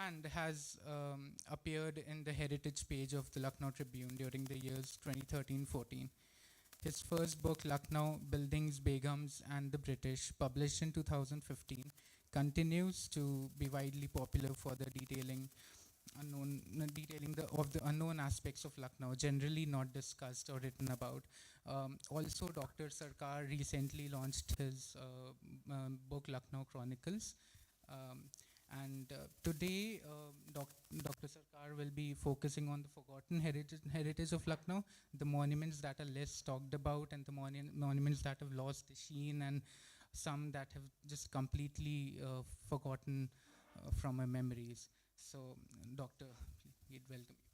and has appeared in the heritage page of the Lucknow Tribune during the years 2013-14. His first book, Lucknow, Buildings, Begums and the British, published in 2015, continues to be widely popular for the detailing of the unknown aspects of Lucknow, generally not discussed or written about. Also, Dr. Sarkar recently launched his book, Lucknow Chronicles. Um, and today, Dr. Sarkar will be focusing on the forgotten heritage of Lucknow, the monuments that are less talked about, and the monuments that have lost the sheen, and some that have just completely forgotten from our memories. So, Doctor, we'd welcome you.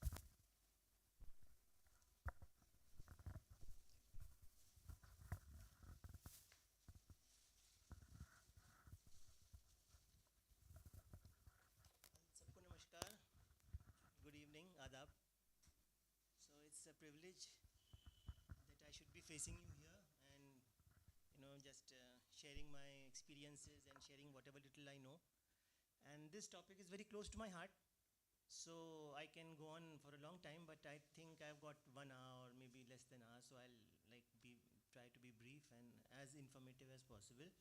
सबको नमस्कार, good evening, adab. So it's a privilege that I should be facing you here and just sharing my experiences and sharing whatever little I know. And this topic is very close to my heart, so I can go on for a long time, but I think I've got 1 hour or maybe less than an hour, so I'll try to be brief and as informative as possible.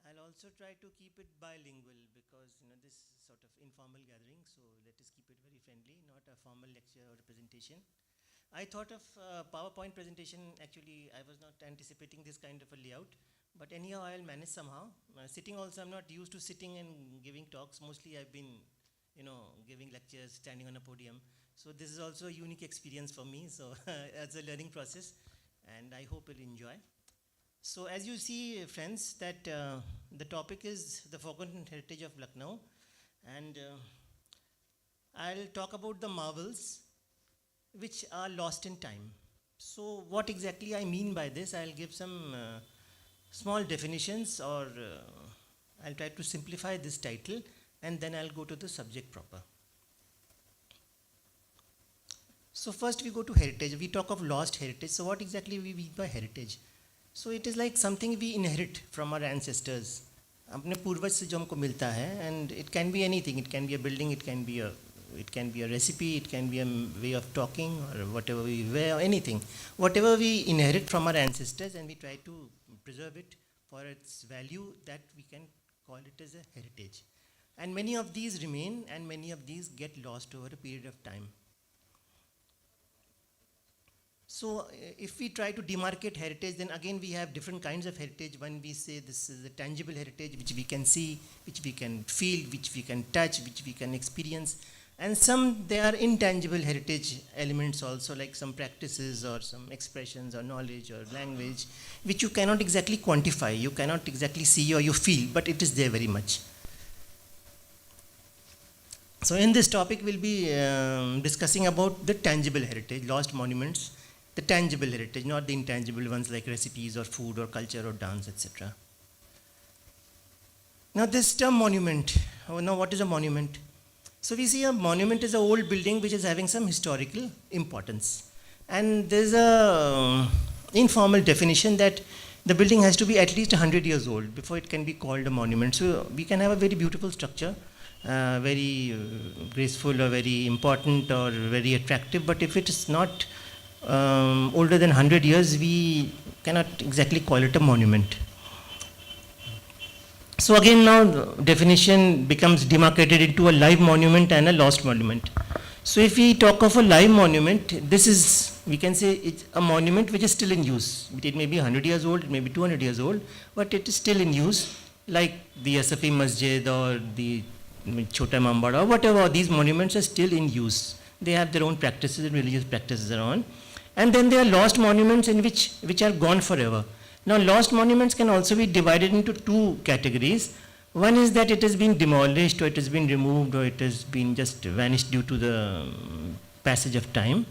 I'll also try to keep it bilingual because this is sort of informal gathering, so let us keep it very friendly, not a formal lecture or a presentation. I thought of PowerPoint presentation. Actually, I was not anticipating this kind of a layout, but anyhow I'll manage somehow. Sitting also, I'm not used to sitting and giving talks. Mostly I've been giving lectures, standing on a podium. So this is also a unique experience for me, so as a learning process, and I hope you'll enjoy. So as you see, friends, that the topic is the forgotten heritage of Lucknow, and I'll talk about the marvels which are lost in time. So what exactly I mean by this, I'll give some small definitions, or I'll try to simplify this title, and then I'll go to the subject proper. So first we go to heritage. We talk of lost heritage. So what exactly we mean by heritage? So it is like something we inherit from our ancestors. अपने पूर्वज से जो हमको मिलता है, and it can be anything. It can be a building, it can be a recipe, it can be a way of talking, or whatever we wear, anything. Whatever we inherit from our ancestors, and we try to preserve it for its value, that we can call it as a heritage. And many of these remain, and many of these get lost over a period of time. So if we try to demarcate heritage, then again we have different kinds of heritage. When we say this is a tangible heritage, which we can see, which we can feel, which we can touch, which we can experience. And some, they are intangible heritage elements also, like some practices or some expressions or knowledge or language, which you cannot exactly quantify, you cannot exactly see or you feel, but it is there very much. So in this topic, we'll be discussing about the tangible heritage, lost monuments, the tangible heritage, not the intangible ones like recipes or food or culture or dance, etc. Now this term monument, now what is a monument? So we see a monument is an old building which is having some historical importance. And there's a informal definition that the building has to be at least 100 years old before it can be called a monument. So we can have a very beautiful structure, very graceful or very important or very attractive, but if it is not older than 100 years, we cannot exactly call it a monument. So again, now the definition becomes demarcated into a live monument and a lost monument. So if we talk of a live monument, this is, we can say it's a monument which is still in use. It may be 100 years old, it may be 200 years old, but it is still in use, like the Asafi Masjid or the Chota Imambaras or whatever. These monuments are still in use. They have their own practices and religious practices are on. And then there are lost monuments in which are gone forever. Now lost monuments can also be divided into two categories. One is that it has been demolished, or it has been removed, or it has been just vanished due to the passage of time.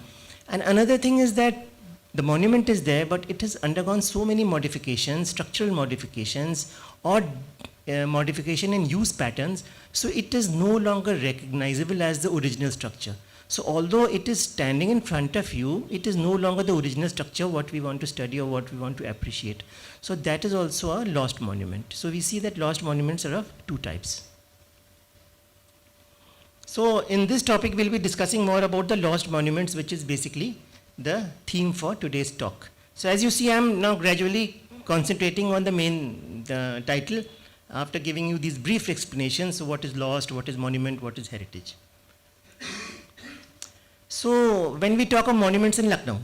And another thing is that the monument is there, but it has undergone so many modifications, structural modifications, or modification in use patterns, so it is no longer recognizable as the original structure. So although it is standing in front of you, it is no longer the original structure what we want to study or what we want to appreciate. So that is also a lost monument. So we see that lost monuments are of two types. So in this topic, we'll be discussing more about the lost monuments, which is basically the theme for today's talk. So as you see, I'm now gradually concentrating on the main title after giving you these brief explanations. So what is lost, what is monument, what is heritage. So when we talk of monuments in Lucknow,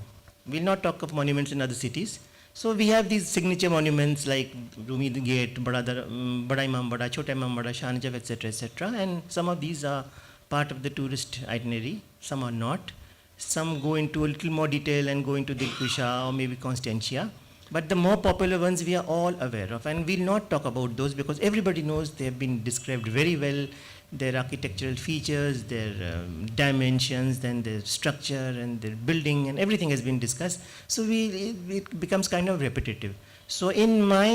we'll not talk of monuments in other cities. So we have these signature monuments like Rumi Gate, Bada Imambaras, Chota Imambaras, Shanjab, etc., etc. And some of these are part of the tourist itinerary, some are not. Some go into a little more detail and go into Dilkusha or maybe Constantia. But the more popular ones we are all aware of, and we'll not talk about those because everybody knows they have been described very well, their architectural features, their dimensions, then their structure and their building, and everything has been discussed. So it becomes kind of repetitive. So in my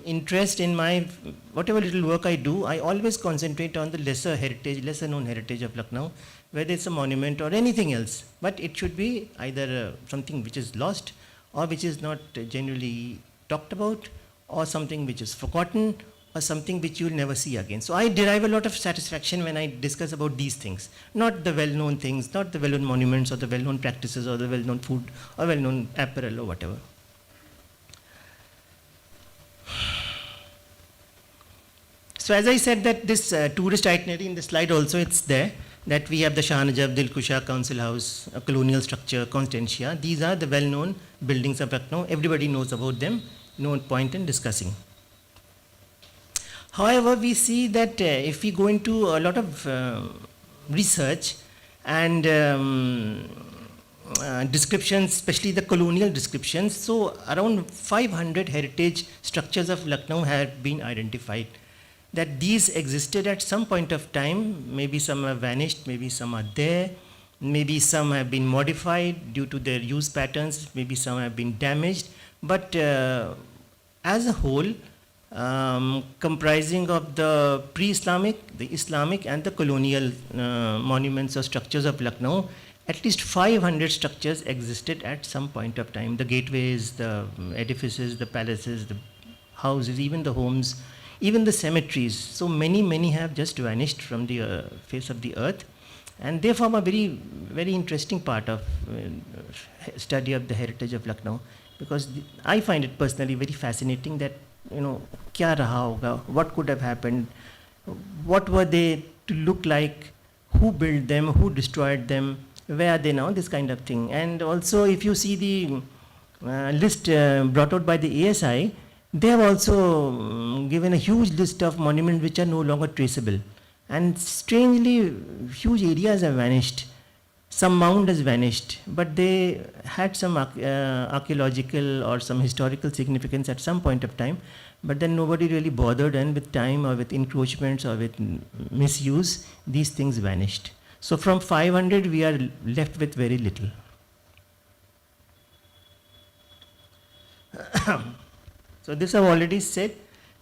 interest, in my whatever little work I do, I always concentrate on the lesser heritage, lesser known heritage of Lucknow, whether it's a monument or anything else. But it should be either something which is lost or which is not generally talked about, or something which is forgotten, or something which you'll never see again. So I derive a lot of satisfaction when I discuss about these things, not the well-known things, not the well-known monuments or the well-known practices or the well-known food or well-known apparel or whatever. So as I said that this tourist itinerary in the slide also it's there, that we have the Shah Najab, Dilkusha, Council House, a colonial structure, Constantia. These are the well-known buildings of Lucknow. Everybody knows about them, no point in discussing. However, we see that if we go into a lot of research and descriptions, especially the colonial descriptions, so around 500 heritage structures of Lucknow have been identified. That these existed at some point of time, maybe some have vanished, maybe some are there, maybe some have been modified due to their use patterns, maybe some have been damaged, but as a whole, comprising of the pre-Islamic, the Islamic and the colonial monuments or structures of Lucknow, at least 500 structures existed at some point of time. The gateways, the edifices, the palaces, the houses, even the homes, even the cemeteries. So many have just vanished from the face of the earth, and they form a very, very interesting part of study of the heritage of Lucknow, because I find it personally very fascinating that, you know, kya raha hoga, what could have happened, what were they to look like, who built them, who destroyed them, where are they now, this kind of thing. And also if you see the list brought out by the ASI, they have also given a huge list of monuments which are no longer traceable. And strangely, huge areas have vanished. Some mound has vanished, but they had some archaeological or some historical significance at some point of time, but then nobody really bothered, and with time or with encroachments or with misuse, these things vanished. So from 500, we are left with very little. So this I've already said,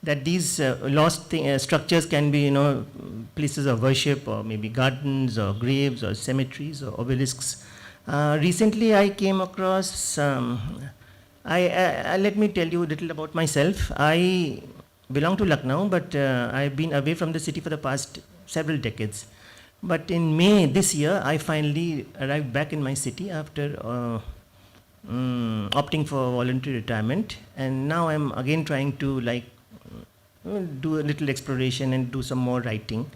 that these lost structures can be, you know, places of worship, or maybe gardens or graves or cemeteries or obelisks. Recently I came across, let me tell you a little about myself. I belong to Lucknow, but I've been away from the city for the past several decades. But in May this year, I finally arrived back in my city after opting for voluntary retirement, and now I'm again trying to do a little exploration and do some more writing.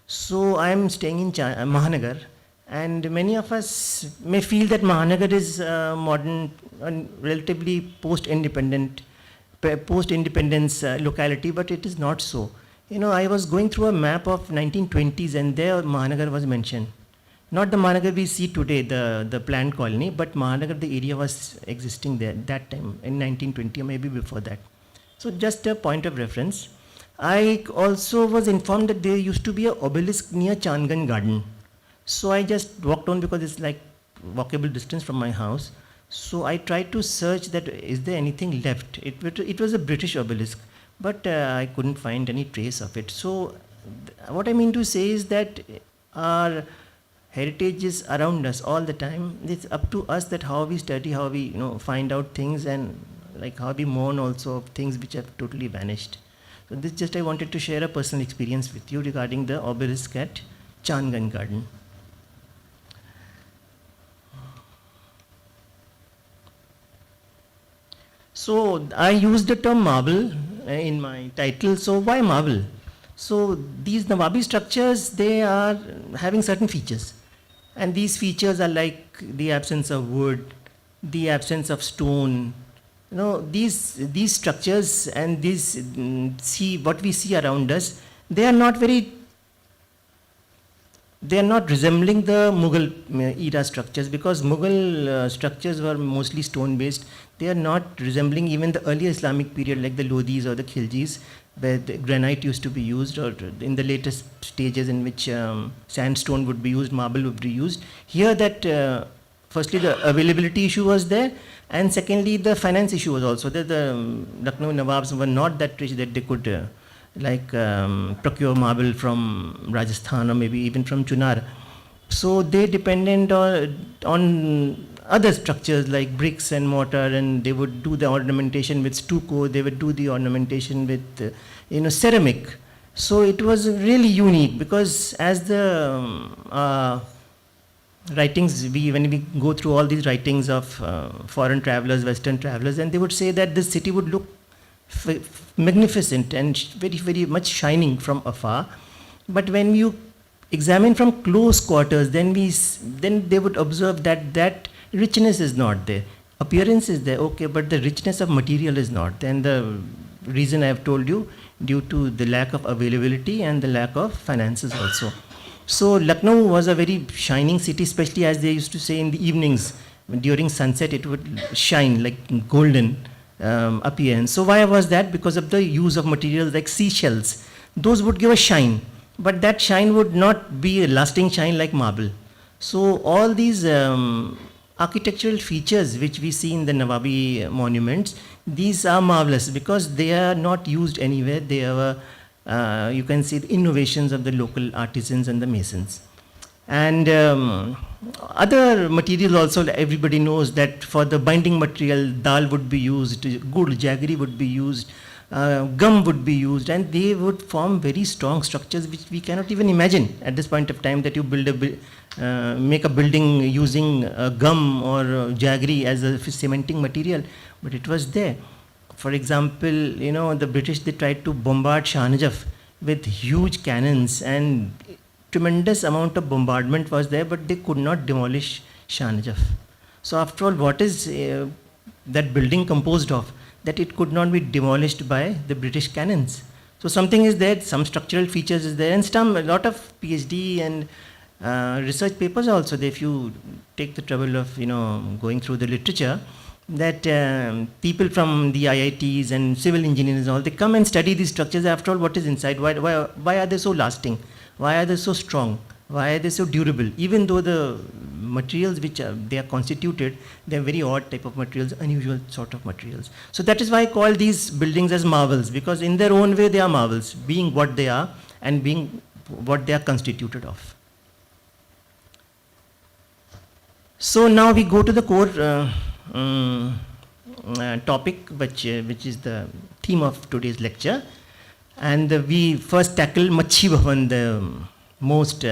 So I'm staying in Mahanagar, and many of us may feel that Mahanagar is modern and relatively post-independence locality, but it is not so. You know, I was going through a map of 1920s, and there Mahanagar was mentioned. Not the Mahanagar we see today, the planned colony, but Mahanagar, the area was existing there that time in 1920 or maybe before that. So just a point of reference. I also was informed that there used to be an obelisk near Changan Garden. So I just walked on because it's like walkable distance from my house. So I tried to search that, is there anything left? It was a British obelisk, but I couldn't find any trace of it. So what I mean to say is that our heritage is around us all the time. It's up to us that how we study, how we, you know, find out things, and like how we mourn also of things which have totally vanished. So this just I wanted to share a personal experience with you regarding the obelisk at Changan Garden. So I used the term marble in my title. So why marble? So these Nawabi structures, they are having certain features. And these features are like the absence of wood, the absence of stone. You know, these structures and these, see what we see around us, they are not resembling the Mughal era structures, because Mughal structures were mostly stone based. They are not resembling even the early Islamic period like the Lodhis or the Khiljis, where the granite used to be used, or in the latest stages in which sandstone would be used, marble would be used. Here that firstly the availability issue was there, and secondly the finance issue was also there. The Lucknow Nawabs were not that rich that they could procure marble from Rajasthan or maybe even from Chunar. So they depended on other structures like bricks and mortar, and they would do the ornamentation with stucco, they would do the ornamentation with ceramic. So it was really unique, because as the writings, when we go through all these writings of foreign travelers, Western travelers, and they would say that this city would look magnificent and very, very much shining from afar. But when you examine from close quarters, then they would observe that richness is not there. Appearance is there, okay, but the richness of material is not there. And the reason I have told you, due to the lack of availability and the lack of finances also. So Lucknow was a very shining city, especially as they used to say in the evenings. During sunset, it would shine like golden appearance. So why was that? Because of the use of materials like seashells. Those would give a shine, but that shine would not be a lasting shine like marble. So all these architectural features which we see in the Nawabi monuments, these are marvelous because they are not used anywhere. They are, you can see the innovations of the local artisans and the masons. And other materials also, everybody knows that for the binding material, dal would be used, gur, jaggery would be used, gum would be used, and they would form very strong structures which we cannot even imagine at this point of time, that you make a building using gum or jaggery as a cementing material, but it was there. For example, the British, they tried to bombard Shah Najaf with huge cannons, and tremendous amount of bombardment was there, but they could not demolish Shah Najaf. So after all, what is that building composed of, that it could not be demolished by the British cannons? So something is there, some structural features is there, and a lot of PhD and research papers also, if you take the trouble of going through the literature, that people from the IITs and civil engineers, all, they come and study these structures. After all, what is inside? Why are they so lasting? Why are they so strong? Why are they so durable? Even though the materials which they are constituted, they are very odd type of materials, unusual sort of materials. So that is why I call these buildings as marvels, because in their own way they are marvels, being what they are and being what they are constituted of. So now we go to the core topic, which is the theme of today's lecture. And we first tackle Macchi Bhavan, the most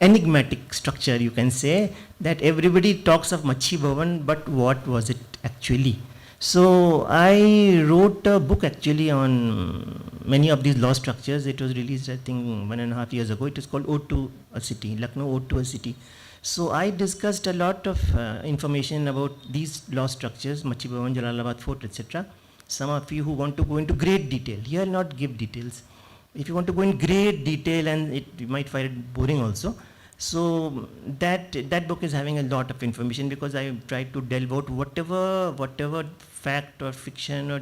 enigmatic structure, you can say, that everybody talks of Macchi Bhavan, but what was it actually? So I wrote a book actually on many of these law structures. It was released, I think, 1.5 years ago. It is called Ode to a City, Lucknow Ode to a City. So I discussed a lot of information about these law structures, Macchi Bhavan, Jalalabad Fort, etc. Some of you who want to go into great detail, here I'll not give details. If you want to go in great detail, and you might find it boring also. So that book is having a lot of information, because I tried to delve out whatever fact or fiction or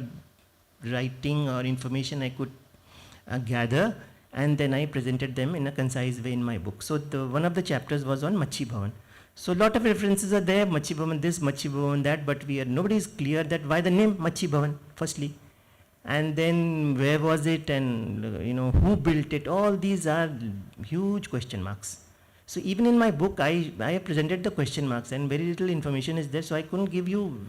writing or information I could gather, and then I presented them in a concise way in my book. So one of the chapters was on Macchi Bhavan. So a lot of references are there, Macchi Bhavan this, Macchi Bhavan that, but nobody is clear that why the name Macchi Bhavan, firstly. And then where was it, and who built it? All these are huge question marks. So even in my book, I have presented the question marks, and very little information is there, so I couldn't give you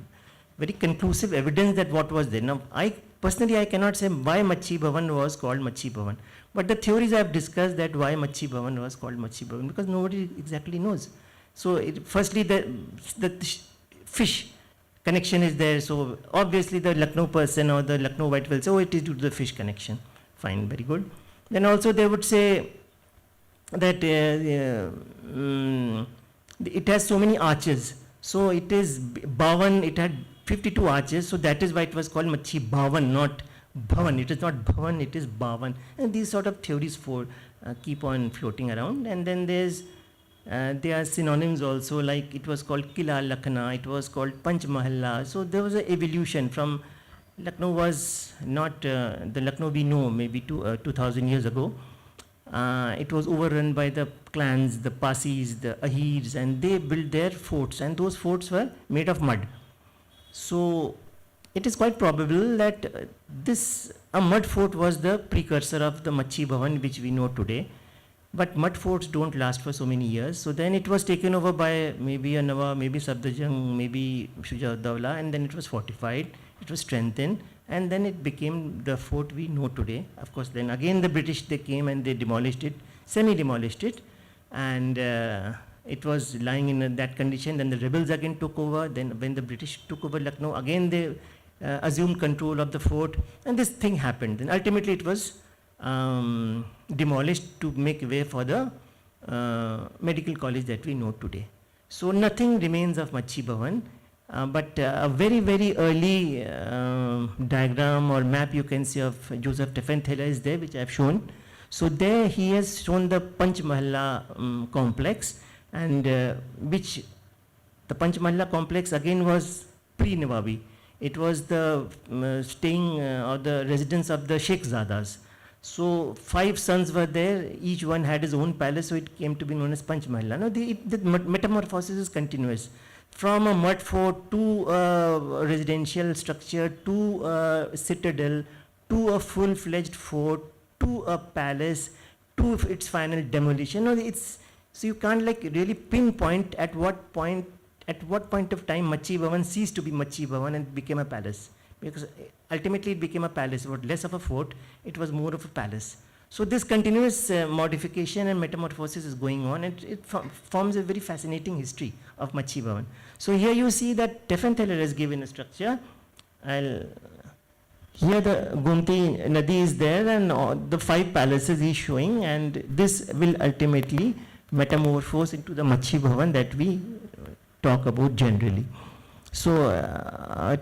very conclusive evidence that what was there. Now, I personally I cannot say why Macchi Bhavan was called Macchi Bhavan. But the theories I have discussed that why Macchi Bhavan was called Macchi Bhavan, because nobody exactly knows. So firstly, the fish connection is there. So obviously the Lucknow person or the Lucknow white will say, oh, it is due to the fish connection. Fine, very good. Then also they would say that it has so many arches. So it is Bhavan, it had 52 arches. So that is why it was called Macchi Bhavan, not Bhavan. It is not Bhavan, it is Bhavan. And these sort of theories keep on floating around. And then there are synonyms also, like it was called Kila Lucknow, it was called Panch Mahalla. So there was an evolution from Lucknow was not the Lucknow we know maybe 2000 years ago. It was overrun by the clans, the Pasis, the Ahirs, and they built their forts, and those forts were made of mud. So it is quite probable that a mud fort was the precursor of the Macchi Bhavan which we know today. But mud forts don't last for so many years. So then it was taken over by maybe a Nawab, maybe Safdarjung, maybe Shuja-ud-Dawla, and then it was fortified, it was strengthened, and then it became the fort we know today. Of course, then again the British, they came and they demolished it, semi-demolished it, and it was lying in that condition. Then the rebels again took over. Then when the British took over Lucknow, again they assumed control of the fort, and this thing happened. And ultimately it was demolished to make way for the medical college that we know today. So nothing remains of Macchi Bhavan, but a very, very early diagram or map you can see of Joseph Teffenthaler is there, which I have shown. So there he has shown the Panch Mahalla complex, and which the Panch Mahalla complex again was pre-Nawabi. It was the staying or the residence of the Sheikh-zadas. So 5 sons were there, each one had his own palace, so it came to be known as Panch Mahalla. Now the metamorphosis is continuous. From a mud fort to a residential structure, to a citadel, to a full-fledged fort, to a palace, to its final demolition. No, so you can't like really pinpoint at what point of time Macchi Bhavan ceased to be Macchi Bhavan and became a palace. Because ultimately it became a palace. It was less of a fort, it was more of a palace. So this continuous modification and metamorphosis is going on, and it forms a very fascinating history of Macchi Bhavan. So here you see that Teffenthaler has given a structure. Here the Gomti Nadi is there, and the 5 palaces he is showing, and this will ultimately metamorphose into the Macchi Bhavan that we talk about generally. So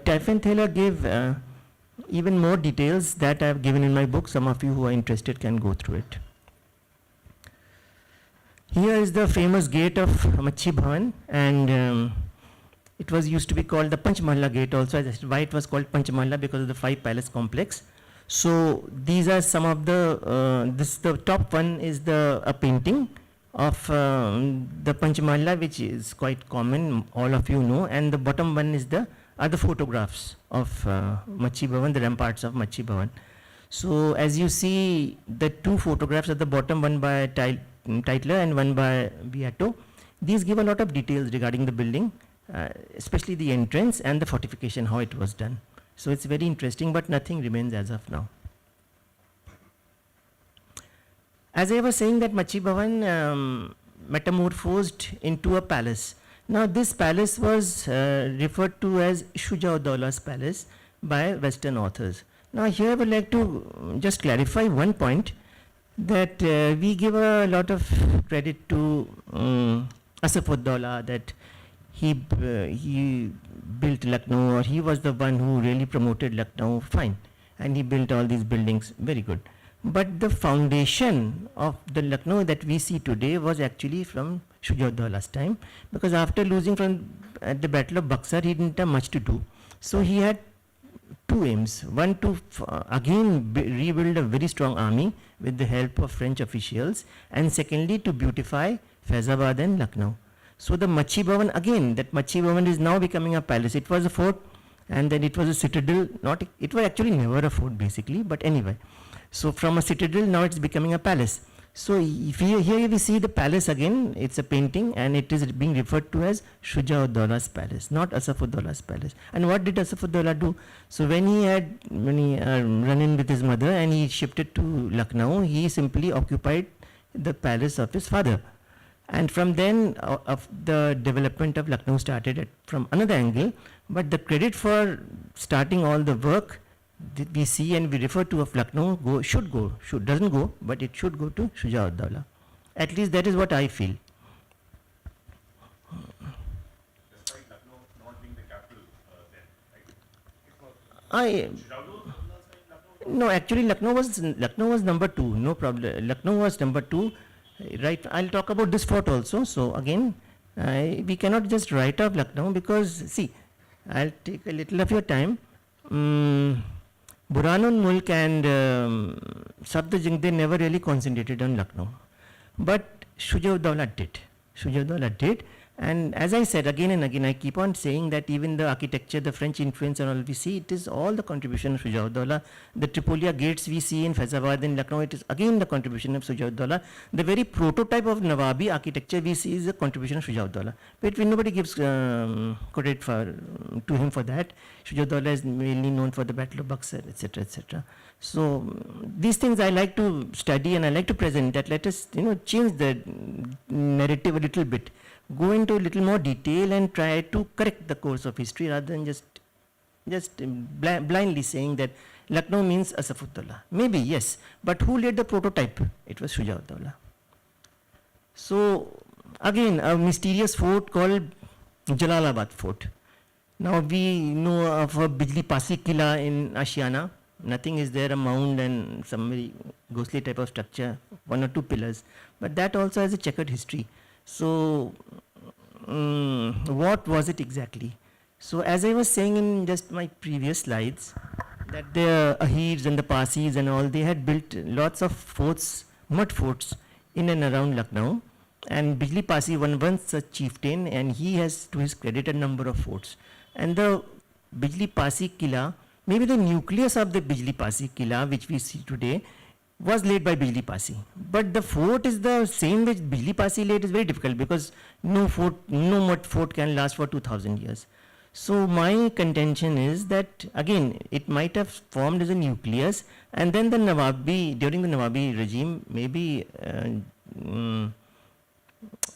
Teffenthaler gave even more details that I have given in my book. Some of you who are interested can go through it. Here is the famous gate of Macchi Bhavan, and it was used to be called the Panch Mahalla gate also. Why it was called Panch Mahalla? Because of the 5 palace complex. So these are some of the, the top one is a painting of the Panch Mahalla, which is quite common, all of you know, and the bottom one is are the photographs of Macchi Bhavan, the ramparts of Macchi Bhavan. So as you see, the 2 photographs at the bottom, one by Tytler and one by Beato, these give a lot of details regarding the building, especially the entrance and the fortification, how it was done. So it's very interesting, but nothing remains as of now. As I was saying, that Macchi Bhavan metamorphosed into a palace. Now this palace was referred to as Shuja-ud-Dawla's palace by Western authors. Now here I would like to just clarify one point, that we give a lot of credit to Asaf-ud-Dawla, that he built Lucknow, or he was the one who really promoted Lucknow, fine, and he built all these buildings, very good. But the foundation of the Lucknow that we see today was actually from Shuja-ud-Dawla's time, because after losing at the Battle of Buxar, he didn't have much to do. So he had 2 aims. One, to again rebuild a very strong army with the help of French officials, and secondly, to beautify Faizabad and Lucknow. So the Macchi Bhavan, again, that Macchi Bhavan is now becoming a palace. It was a fort, and then it was a citadel. It was actually never a fort basically, but anyway. So from a citadel, now it's becoming a palace. So if here we see the palace again, it's a painting and it is being referred to as Shujauddaulla's palace, not Asafuddaullah's palace. And what did Asafuddaulah do? So when he run in with his mother and he shifted to Lucknow, he simply occupied the palace of his father. And from then of the development of Lucknow started from another angle, but the credit for starting all the work we see and we refer to of Lucknow doesn't go, but it should go to Shujauddaulah. At least that is what I feel. Despite Lucknow not being the capital then, right? No, actually Lucknow was number 2. No problem. Lucknow was number 2. Right. I'll talk about this fort also. So again, we cannot just write off Lucknow because see, I'll take a little of your time. Burhanul Mulk and Safdarjung, they never really concentrated on Lucknow. But Shujauddaulah did. And as I said again and again, I keep on saying that even the architecture, the French influence and all we see, it is all the contribution of Shujauddaulah. The Tripolia gates we see in Faizabad in Lucknow, it is again the contribution of Shujauddaulah. The very prototype of Nawabi architecture we see is a contribution of Shujauddaulah. But nobody gives credit to him for that. Shujauddaulah is mainly known for the Battle of Buxar, etc., etc. So these things I like to study and I like to present that. Let us change the narrative a little bit. Go into a little more detail and try to correct the course of history rather than just blindly saying that Lucknow means Asafuddaulah. Maybe, yes, but who laid the prototype? It was Shujauddaulah. So, again, a mysterious fort called Jalalabad Fort. Now, we know of a Bijli Pasi Kila in Ashiana. Nothing is there, a mound and some very ghostly type of structure, 1 or 2 pillars. But that also has a checkered history. So, what was it exactly? So, as I was saying in just my previous slides, that the Ahirs and the Parsis and all, they had built lots of forts, mud forts in and around Lucknow. And Bijli Pasi was once a chieftain and he has to his credit a number of forts. And the Bijli Pasi Kila, maybe the nucleus of the Bijli Pasi Kila which we see today, was laid by Bijli Pasi. But the fort is the same which Bijli Pasi laid is very difficult because no mud fort can last for 2000 years. So my contention is that again it might have formed as a nucleus and then the Nawabi, during the Nawabi regime, maybe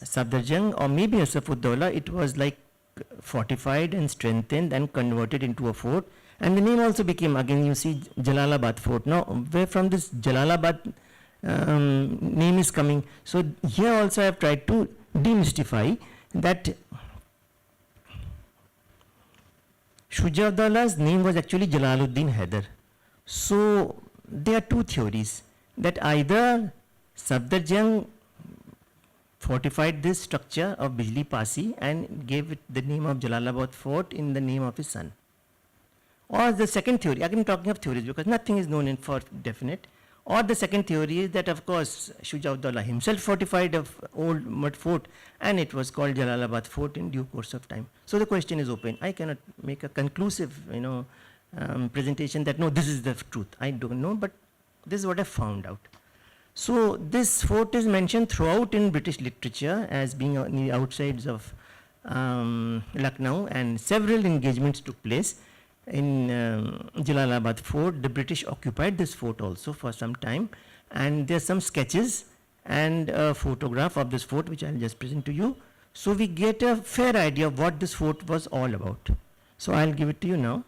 Safdarjung or maybe Asafuddaulah, it was like fortified and strengthened and converted into a fort. And the name also became, again you see Jalalabad Fort. Now where from this Jalalabad name is coming. So here also I have tried to demystify that Shujauddaullah's name was actually Jalaluddin Haider. So there are 2 theories, that either Safdarjung fortified this structure of Bijli Pasi and gave it the name of Jalalabad Fort in the name of his son. Or the second theory, again talking of theories because nothing is known for definite. Or the second theory is that of course Shujauddaulah himself fortified an old mud fort and it was called Jalalabad Fort in due course of time. So the question is open. I cannot make a conclusive presentation that no, this is the truth. I don't know, but this is what I found out. So this fort is mentioned throughout in British literature as being on the outsides of Lucknow, and several engagements took place in Jalalabad Fort. The British occupied this fort also for some time, and there are some sketches and a photograph of this fort which I will just present to you. So we get a fair idea of what this fort was all about. So I will give it to you now.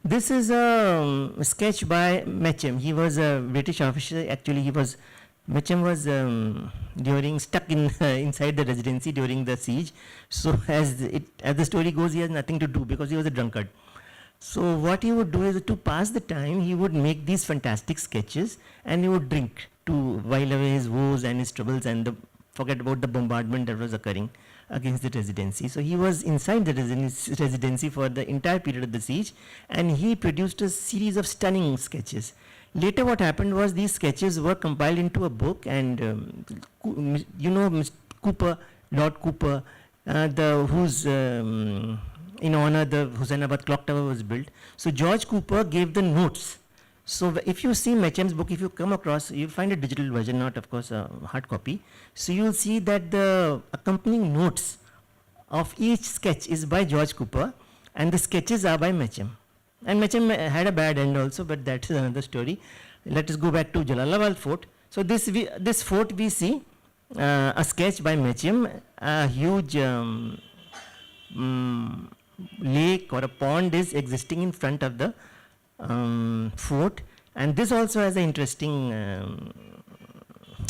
This is a sketch by Macchi. He was a British officer. Actually, Macchi was stuck inside the Residency during the siege. So as the story goes, he has nothing to do because he was a drunkard. So what he would do is, to pass the time, he would make these fantastic sketches and he would drink to while away his woes and his troubles and forget about the bombardment that was occurring against the Residency. So he was inside the Residency for the entire period of the siege, and he produced a series of stunning sketches. Later what happened was these sketches were compiled into a book, and Mr. Cooper, Lord Cooper, whose in honor the Husainabad clock tower was built. So George Cooper gave the notes So if you see Mechem's book, if you come across, you find a digital version, not of course a hard copy. So you'll see that the accompanying notes of each sketch is by George Cooper, and the sketches are by Mechem. And Mechem had a bad end also, but that is another story. Let us go back to Jalalabad Fort. So this fort we see a sketch by Mechem, a huge lake or a pond is existing in front of the fort, and this also has an interesting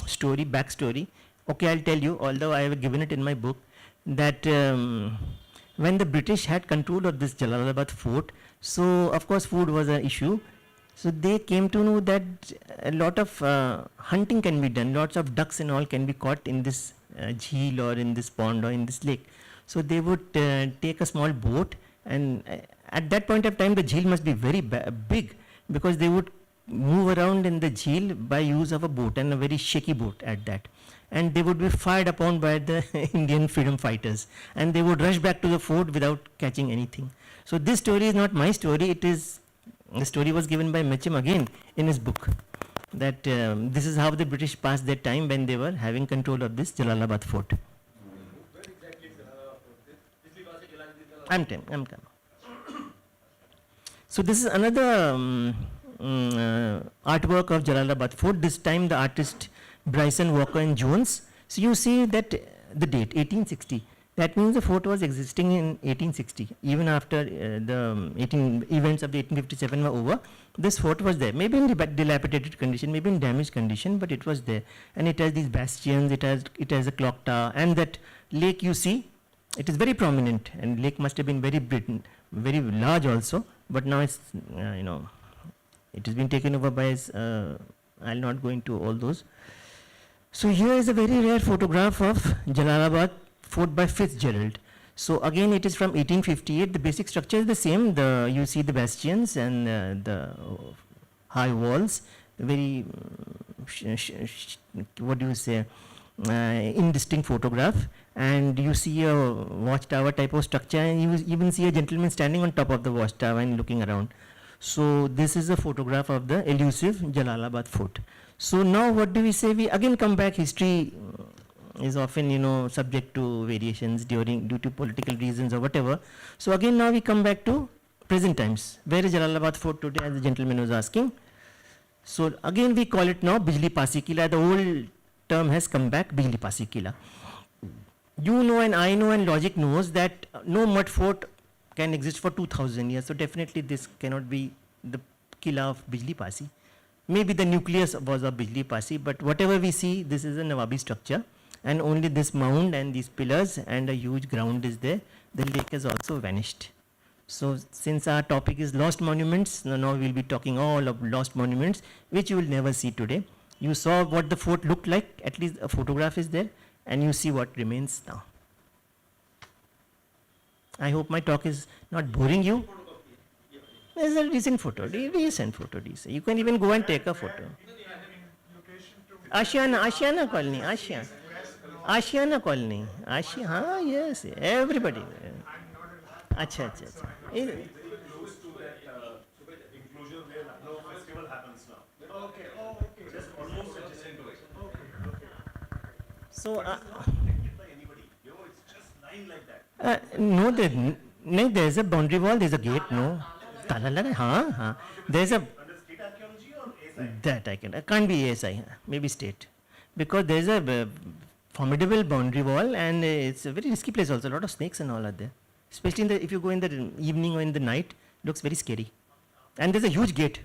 backstory. Okay, I'll tell you, although I have given it in my book, that when the British had control of this Jalalabad fort, so of course food was an issue. So they came to know that a lot of hunting can be done, lots of ducks and all can be caught in this jheel or in this pond or in this lake. So they would take a small boat, and at that point of time the jheel must be very big, because they would move around in the jheel by use of a boat, and a very shaky boat at that. And they would be fired upon by the Indian freedom fighters, and they would rush back to the fort without catching anything. So this story is not my story, the story was given by Mechem again in his book, that this is how the British passed their time when they were having control of this Jalalabad fort. I'm coming. So this is another artwork of Jalalabad Fort. This time the artist Bryson Walker and Jones. So you see that the date 1860. That means the fort was existing in 1860. Even after the events of the 1857 were over, this fort was there. Maybe in dilapidated condition, maybe in damaged condition, but it was there. And it has these bastions. It has a clock tower, and that lake you see. It is very prominent, and lake must have been very large also, but now it's, it has been taken over by, I'll not go into all those. So here is a very rare photograph of Jalalabad Fort by Fitzgerald. So again it is from 1858, the basic structure is the same, you see the bastions and the high walls, very, what do you say, indistinct photograph, and you see a watchtower type of structure, and you even see a gentleman standing on top of the watchtower and looking around. So this is a photograph of the elusive Jalalabad Fort. So now what do we say? We again come back. History is often subject to variations due to political reasons or whatever. So again now we come back to present times. Where is Jalalabad Fort today, as the gentleman was asking? So again we call it now Bijli Pasi Kila. The old term has come back, Bijli Pasi Kila. You know and I know and logic knows that no mud fort can exist for 2000 years. So definitely this cannot be the Kila of Bijli Pasi. Maybe the nucleus was of Bijli Pasi, but whatever we see, this is a Nawabi structure, and only this mound and these pillars and a huge ground is there. The lake has also vanished. So since our topic is lost monuments, now we'll be talking all of lost monuments, which you will never see today. You saw what the fort looked like, at least a photograph is there, and you see what remains now. I hope my talk is not boring you. There's a recent photo, You can even go and take a photo. Ashiana colony, Ashiana colony. Yes, everybody. Acha. Close to that enclosure where Lucknow festival happens now. Okay. Just almost adjacent to it. So, Connected by anybody. It's just lying like that. No, there's a boundary wall, there's a gate, no. Tala laga, There's a. Under state archaeology or ASI? That I can't be ASI, maybe state. Because there's a formidable boundary wall, and it's a very risky place also. A lot of snakes and all are there. Especially if you go in the evening or in the night, looks very scary. And there's a huge gate.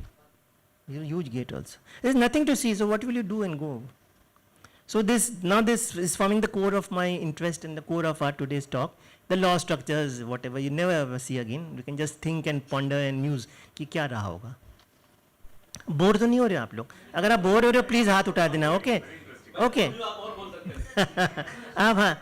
There's a huge gate also. There's nothing to see, so what will you do and go? So this is forming the core of my interest and the core of our today's talk. The law structures, whatever, you never ever see again. You can just think and ponder and muse कि क्या रहा होगा. Bore तो नहीं हो रहे आप लोग? अगर आप बोर हो रहे हो प्लीज हाथ उठा देना. ओके ओके हाँ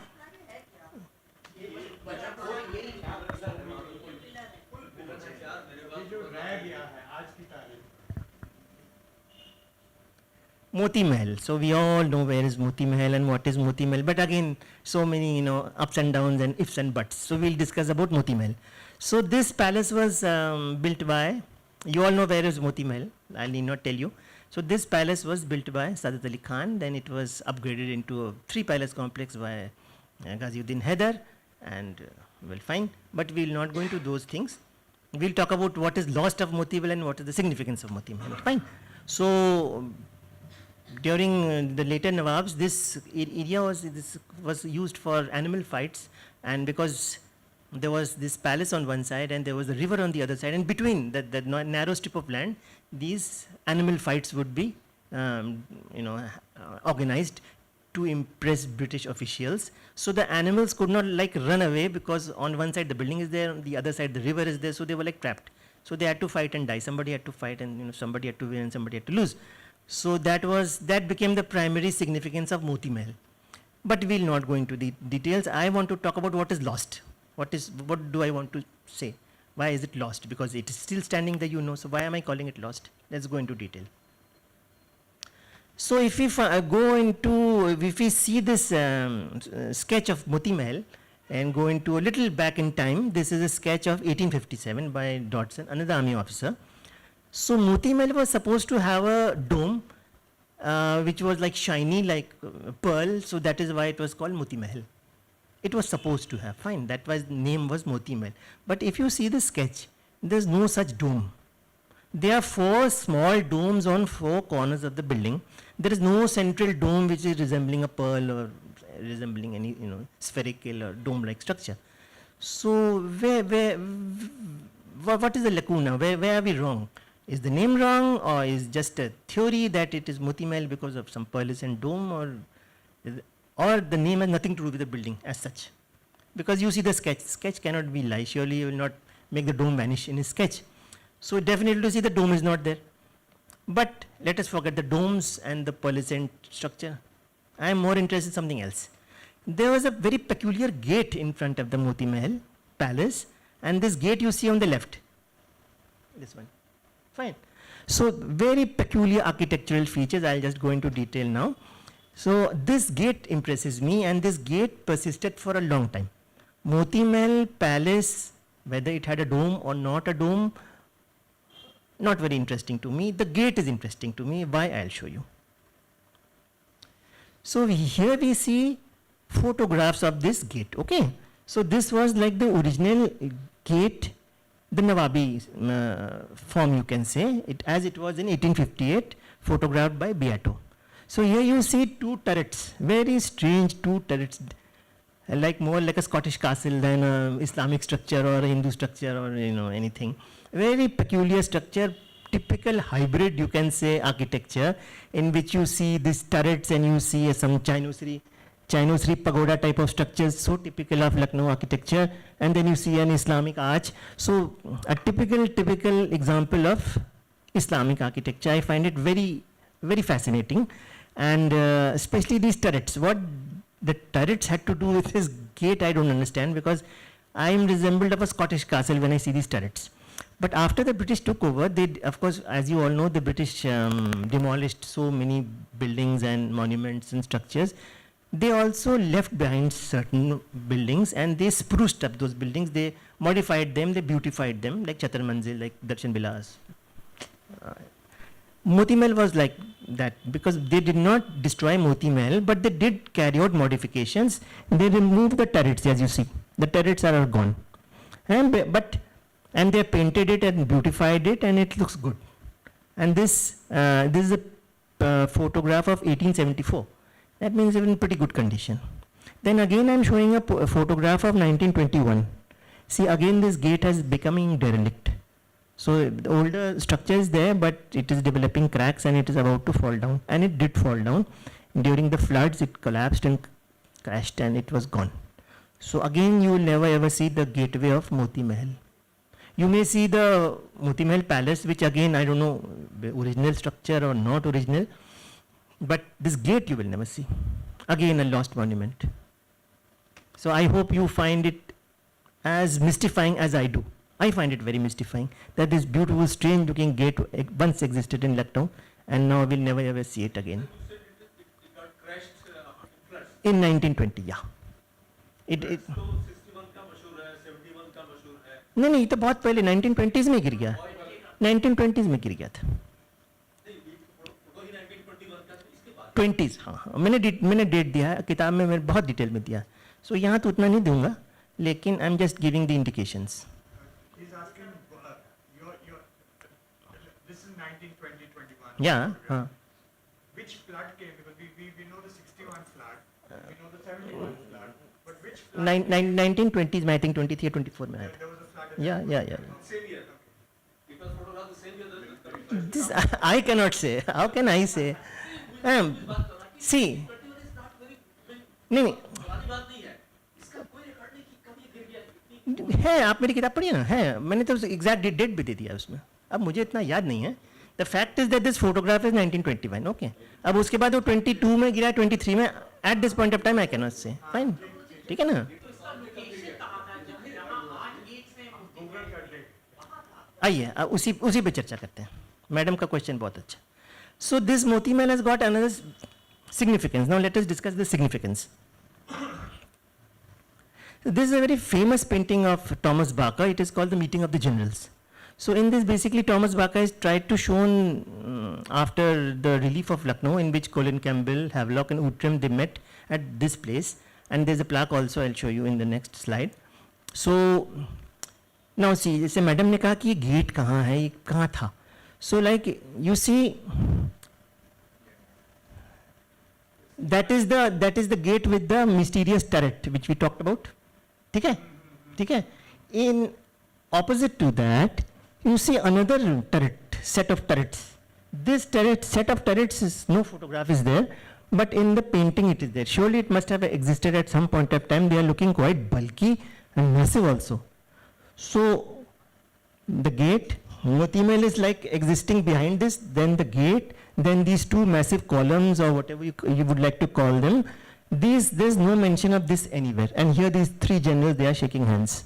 Moti Mahal. So we all know where is Moti Mahal and what is Moti Mahal. But again, so many ups and downs and ifs and buts. So we'll discuss about Moti Mahal. So this palace was built by You all know where is Moti Mahal. I need not tell you. So this palace was built by Sadat Ali Khan. Then it was upgraded into a 3-palace complex by Ghaziuddin Haider. And well, fine. But we will not go into those things. We'll talk about what is lost of Moti Mahal and what is the significance of Moti Mahal. Fine. So during the later Nawabs, this area was used for animal fights, and because there was this palace on one side and there was a river on the other side, and between that narrow strip of land, these animal fights would be organized to impress British officials. So the animals could not like run away, because on one side the building is there, on the other side the river is there, so they were like trapped. So they had to fight and die. Somebody had to fight, and somebody had to win and somebody had to lose. So that became the primary significance of Moti Mahal. But we'll not go into the details. I want to talk about what is lost. What do I want to say? Why is it lost? Because it is still standing there, so why am I calling it lost? Let's go into detail. So if we if we see this sketch of Moti Mahal and go into a little back in time, this is a sketch of 1857 by Dodson, another army officer. So Moti Mahal was supposed to have a dome which was like shiny, like pearl, so that is why it was called Moti Mahal. It was supposed to have, fine, that was name was Moti Mahal. But if you see the sketch, there is no such dome. There are 4 small domes on 4 corners of the building. There is no central dome which is resembling a pearl or resembling any spherical or dome-like structure. So what is the lacuna? Where are we wrong? Is the name wrong, or is just a theory that it is Moti Mahal because of some pearlescent dome, or the name has nothing to do with the building as such? Because you see the sketch cannot be lie. Surely you will not make the dome vanish in his sketch. So definitely to see the dome is not there. But let us forget the domes and the pearlescent structure. I am more interested in something else. There was a very peculiar gate in front of the Moti Mahal palace, and this gate you see on the left. This one. Fine. So very peculiar architectural features. I'll just go into detail now. So this gate impresses me, and this gate persisted for a long time. Moti Mahal palace, whether it had a dome or not a dome, not very interesting to me. The gate is interesting to me. Why? I'll show you. So here we see photographs of this gate. Okay. So this was like the original gate, the Nawabi form, you can say, as it was in 1858, photographed by Beato. So here you see 2 turrets, very strange 2 turrets, more like a Scottish castle than an Islamic structure or a Hindu structure or anything. Very peculiar structure, typical hybrid, you can say, architecture, in which you see these turrets and you see some Chino-Sri pagoda type of structures, so typical of Lucknow architecture, and then you see an Islamic arch. So a typical example of Islamic architecture. I find it very, very fascinating, and especially these turrets. What the turrets had to do with this gate, I don't understand, because I am resembled of a Scottish castle when I see these turrets. But after the British took over, they, of course, as you all know, the British demolished so many buildings and monuments and structures. They also left behind certain buildings, and they spruced up those buildings. They modified them, they beautified them, like Chatar Manzil, like Darshan Bilas. Moti Mahal was like that, because they did not destroy Moti Mahal, but they did carry out modifications. They removed the turrets, as you see. The turrets are all gone. And they painted it and beautified it, and it looks good. And this is a photograph of 1874. That means it's in pretty good condition. Then again I'm showing a photograph of 1921. See, again this gate has becoming derelict. So the older structure is there, but it is developing cracks and it is about to fall down. And it did fall down. During the floods it collapsed and crashed and it was gone. So again you will never ever see the gateway of Moti Mahal. You may see the Moti Mahal palace, which again I don't know the original structure or not original. But this gate you will never see. Again a lost monument. So I hope you find it as mystifying as I do. I find it very mystifying that this beautiful, strange looking gate once existed in Lucknow, and now we'll never ever see it again. You said it got crashed in floods. In 1920, yeah. तो 61 का मशहूर है, 71 का मशहूर है. नहीं, ये तो बहुत पहले 1920s में गिर गया. 1920s में गिर गया था. 20s, हाँ हाँ, मैंने डेट दिया है किताब में, मैंने बहुत डिटेल में दिया. सो यहाँ तो उतना नहीं दूंगा, लेकिन I am just giving the indications. He's asking, this is 1920-21. Yeah, हाँ. Which flood came? Because we know the 61 flood, we know the 71 flood, but which flood? 1920s में, I think 23 or 24 में आया था. There was a flood. Yeah. Same year. It was photographed the same year that This I cannot say. How can I say? See, नहीं है, आप मेरी किताब पढ़िए ना, है, मैंने तो एग्जैक्ट डेट भी दे दिया उसमें. अब मुझे इतना याद नहीं है. The fact is that this photograph is 1921. Okay, अब उसके बाद वो 22 में गिरा, 23 में. At this point of time I can not से. फाइन, ठीक है ना. आइए उसी पे चर्चा करते हैं. मैडम का क्वेश्चन बहुत अच्छा. So this Moti Mahal has got another significance. Now let us discuss the significance. This is a very famous painting of Thomas Barker. It is called The Meeting of the Generals. So in this, basically Thomas Barker has tried to show after the relief of Lucknow, in which Colin Campbell, Havelock and Outram, they met at this place, and there's a plaque also. I'll show you in the next slide. So now see, जैसे madam ने कहा कि ये gate कहाँ है, ये कहाँ था. So like you see, that is the gate with the mysterious turret which we talked about. ठीक है. In opposite to that, you see another turret, set of turrets. This set of turrets is, no photograph is there, but in the painting it is there. Surely it must have existed at some point of time. They are looking quite bulky and massive also. So the gate, Moti Mahal is like existing behind this, then the gate, then these two massive columns or whatever you would like to call them. There's no mention of this anywhere. And here these three generals, they are shaking hands.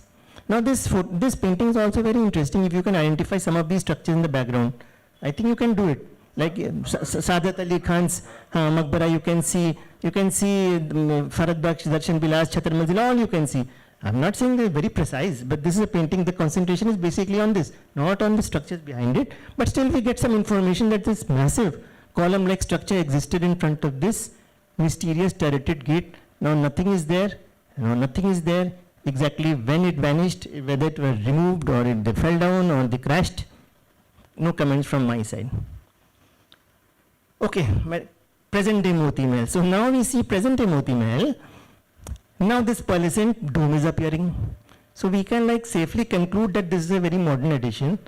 Now this painting is also very interesting. If you can identify some of these structures in the background, I think you can do it. Like Saadat Ali Khan's Maqbara, you can see Farad Baksh, Darshan Bilas, Chhatar Manzil, all you can see. I'm not saying they're very precise, but this is a painting. The concentration is basically on this, not on the structures behind it. But still we get some information that this massive column-like structure existed in front of this mysterious turreted gate. Now nothing is there. Exactly when it vanished, whether it was removed or they fell down or they crashed. No comments from my side. Okay, present day Moti Mahal. So now we see present day Moti Mahal. Now this pearlescent dome is appearing. So we can like safely conclude that this is a very modern addition.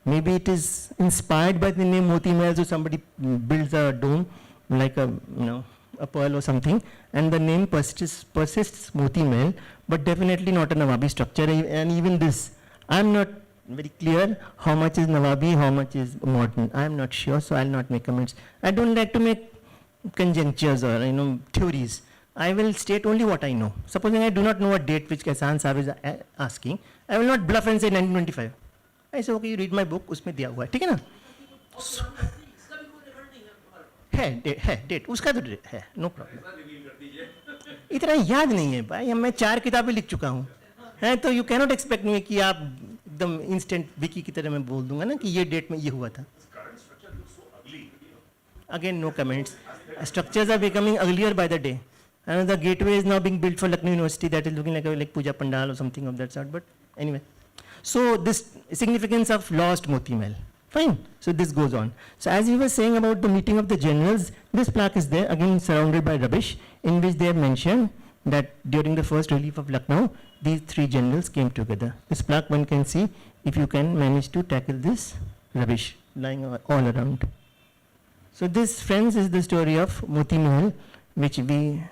Maybe it is inspired by the name Moti Mahal, so somebody builds a dome like a pearl or something, and the name persists Moti Mahal, but definitely not a Nawabi structure. And even this, I'm not very clear how much is Nawabi, how much is modern. I'm not sure, so I'll not make comments. I don't like to make conjectures or theories. I will state only what I know. Supposing I do not know a date which Kaisan Saab is asking, I will not bluff and say 1925. I say, okay, you read my book, उसमें दिया हुआ है, ठीक है ना? है date, उसका तो है, no problem. इतना याद नहीं है भाई, मैं 4 किताबें लिख चुका हूँ, है तो you cannot expect me कि आप एकदम instant wiki की तरह मैं बोल दूंगा ना कि ये डेट में ये हुआ था. Again, no comments. Structures are becoming uglier by the day. And the gateway is now being built for Lucknow University, that is looking like Puja Pandal or something of that sort. But anyway, so this significance of lost Moti Mahal. Fine. So this goes on. So as we were saying about the meeting of the generals, this plaque is there, again surrounded by rubbish, in which they have mentioned that during the first relief of Lucknow, these 3 generals came together. This plaque one can see if you can manage to tackle this rubbish lying all around. So this, friends, is the story of Moti Mahal, which we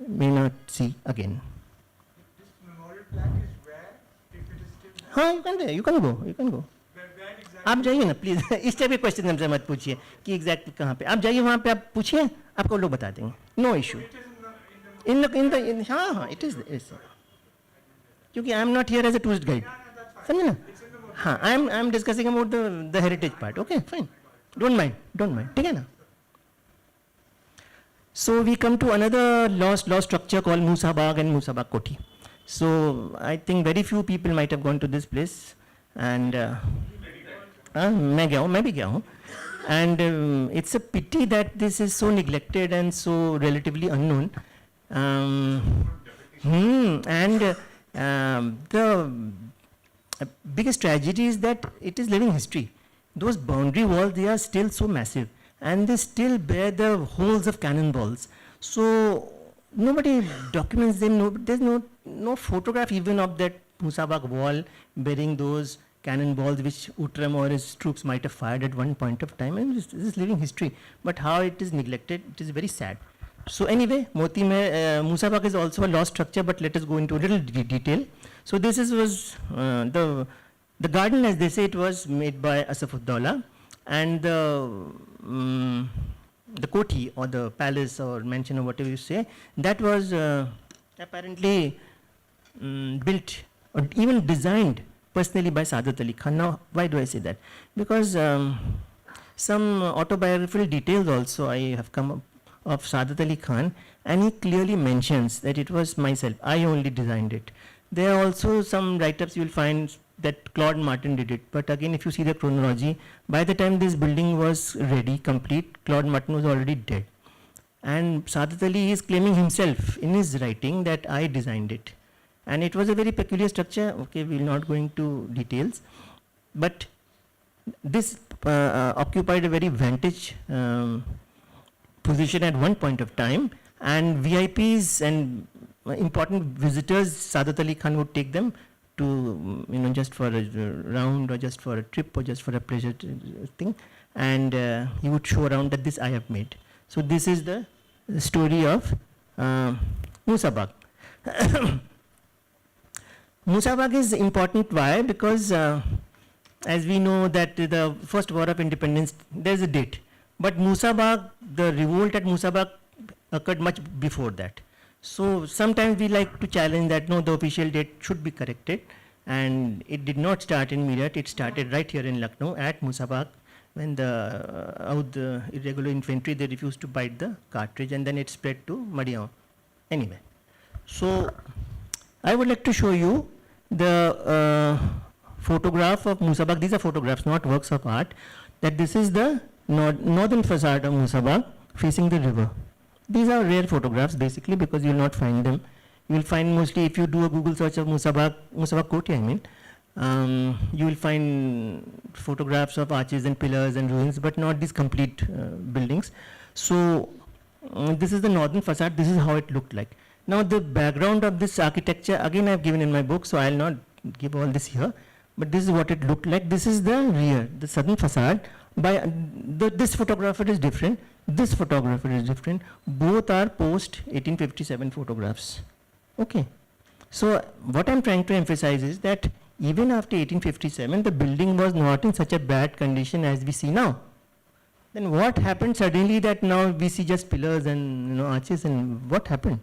may not see again. This memorial plaque is where, if it is still there? हाँ, you can go. Where exactly? आप जाइए ना please. इस type के question हमसे मत पूछिए कि एग्जैक्टली कहाँ पे. आप जाइए वहाँ पे, आप पूछिए, आपको लोग बता देंगे. No issue. हाँ, it is. क्योंकि I am not here as a tourist guide. समझे ना? हाँ, I am discussing about the heritage part. Okay, fine. Don't mind. ठीक है ना? So we come to another lost structure called Musa Bagh and Musa Bagh Koti. So I think very few people might have gone to this place, and मैं गया हूँ, मैं भी गया हूँ. And it's a pity that this is so neglected and so relatively unknown. And the biggest tragedy is that it is living history. Those boundary walls, they are still so massive, and they still bear the holes of cannonballs. So nobody documents them. No, there's no photograph even of that Musabak wall bearing those cannonballs which Utram or his troops might have fired at one point of time. And this is living history. But how it is neglected, it is very sad. So anyway, Musabak is also a lost structure, but let us go into a little detail. So this was the garden, as they say, it was made by Asafuddaulah, and the koti or the palace or mansion or whatever you say, that was apparently built or even designed personally by Saadat Ali Khan. Now, why do I say that? Because some autobiographical details also I have come up of Saadat Ali Khan, and he clearly mentions that it was myself, I only designed it. There are also some write-ups you will find that Claude Martin did it, but again if you see the chronology, by the time this building was ready, complete, Claude Martin was already dead. And Saadat Ali is claiming himself in his writing that I designed it. And it was a very peculiar structure. Okay, we will not go into details, but this occupied a very vantage position at one point of time, and VIPs and important visitors, Saadat Ali Khan would take them to, just for a round or just for a trip or just for a pleasure thing, and he would show around that this I have made. So this is the story of Musabak. Musabak is important. Why? Because as we know that the first war of independence, there is a date. But Musabak, the revolt at Musabak occurred much before that. So sometimes we like to challenge that no, the official date should be corrected. And it did not start in Meerut, it started right here in Lucknow at Musabak, when the irregular infantry, they refused to bite the cartridge, and then it spread to Madigaon. Anyway, so I would like to show you the photograph of Musabak. These are photographs, not works of art. That this is the northern facade of Musabak facing the river. These are rare photographs basically because you will not find them. You will find mostly, if you do a Google search of Musabak Koti, you will find photographs of arches and pillars and ruins, but not these complete buildings. So this is the northern facade. This is how it looked like. Now the background of this architecture, again I have given in my book, so I will not give all this here, but this is what it looked like. This is the rear, the southern facade. This photographer is different, this photographer is different. Both are post 1857 photographs. Okay. So what I am trying to emphasize is that even after 1857, the building was not in such a bad condition as we see now. Then what happened suddenly that now we see just pillars and arches, and what happened?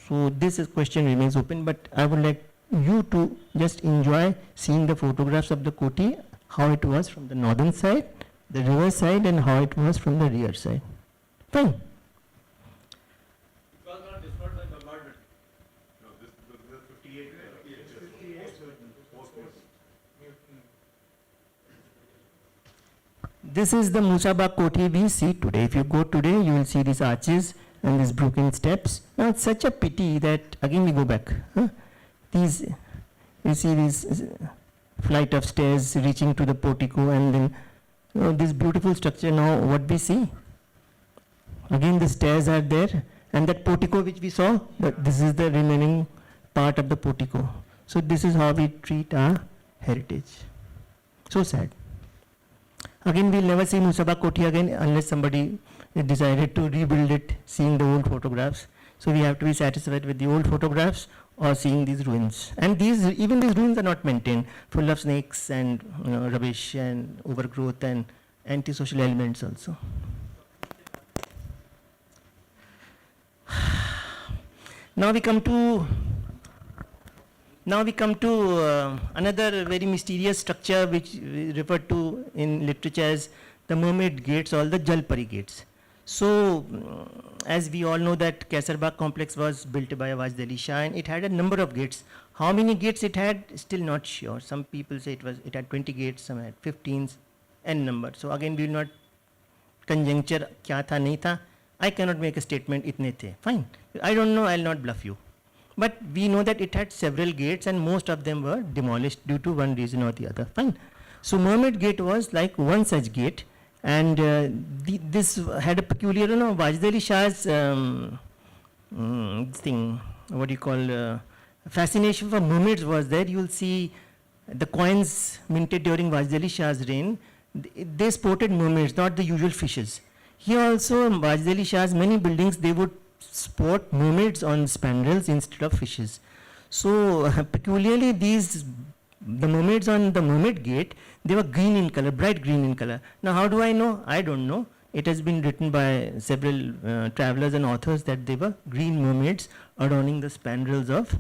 So this question remains open, but I would like you to just enjoy seeing the photographs of the Koti, how it was from the northern side, the river side, and how it was from the rear side. Fine. It was not destroyed by bombardment. No, this is 58. 58. This is the Musabak Koti we see today. If you go today, you will see these arches and these broken steps. Now it's such a pity that, again we go back. You see this flight of stairs reaching to the portico, and then this beautiful structure. Now what we see? Again the stairs are there, and that portico which we saw, this is the remaining part of the portico. So this is how we treat our heritage. So sad. Again, we'll never see Musabak Koti again unless somebody decided to rebuild it, seeing the old photographs. So we have to be satisfied with the old photographs or seeing these ruins. And even these ruins are not maintained, full of snakes and rubbish and overgrowth and antisocial elements also. Now we come to another very mysterious structure which we refer to in literature as the mermaid gates or the Jalpari gates. So as we all know that Kaisarbagh complex was built by Wajid Ali Shah, and it had a number of gates How many gates it had, still not sure. Some people say it had 20 gates, some had 15, n number. So again, we will not conjecture kya tha, nahi tha. I cannot make a statement, itne the. Fine. I don't know, I'll not bluff you. But we know that it had several gates and most of them were demolished due to one reason or the other. Fine. So Mermaid Gate was like one such gate, and this had a peculiar, Wajd Ali Shah's thing, what do you call, fascination for mermaids was there. You will see the coins minted during Wajd Ali Shah's reign, they sported mermaids, not the usual fishes. Here also, Wajd Ali Shah's many buildings, they would sport mermaids on spandrels instead of fishes. So peculiarly the mermaids on the Mermaid Gate, they were green in color, bright green in color. Now how do I know? I don't know. It has been written by several travelers and authors that they were green mermaids adorning the spandrels of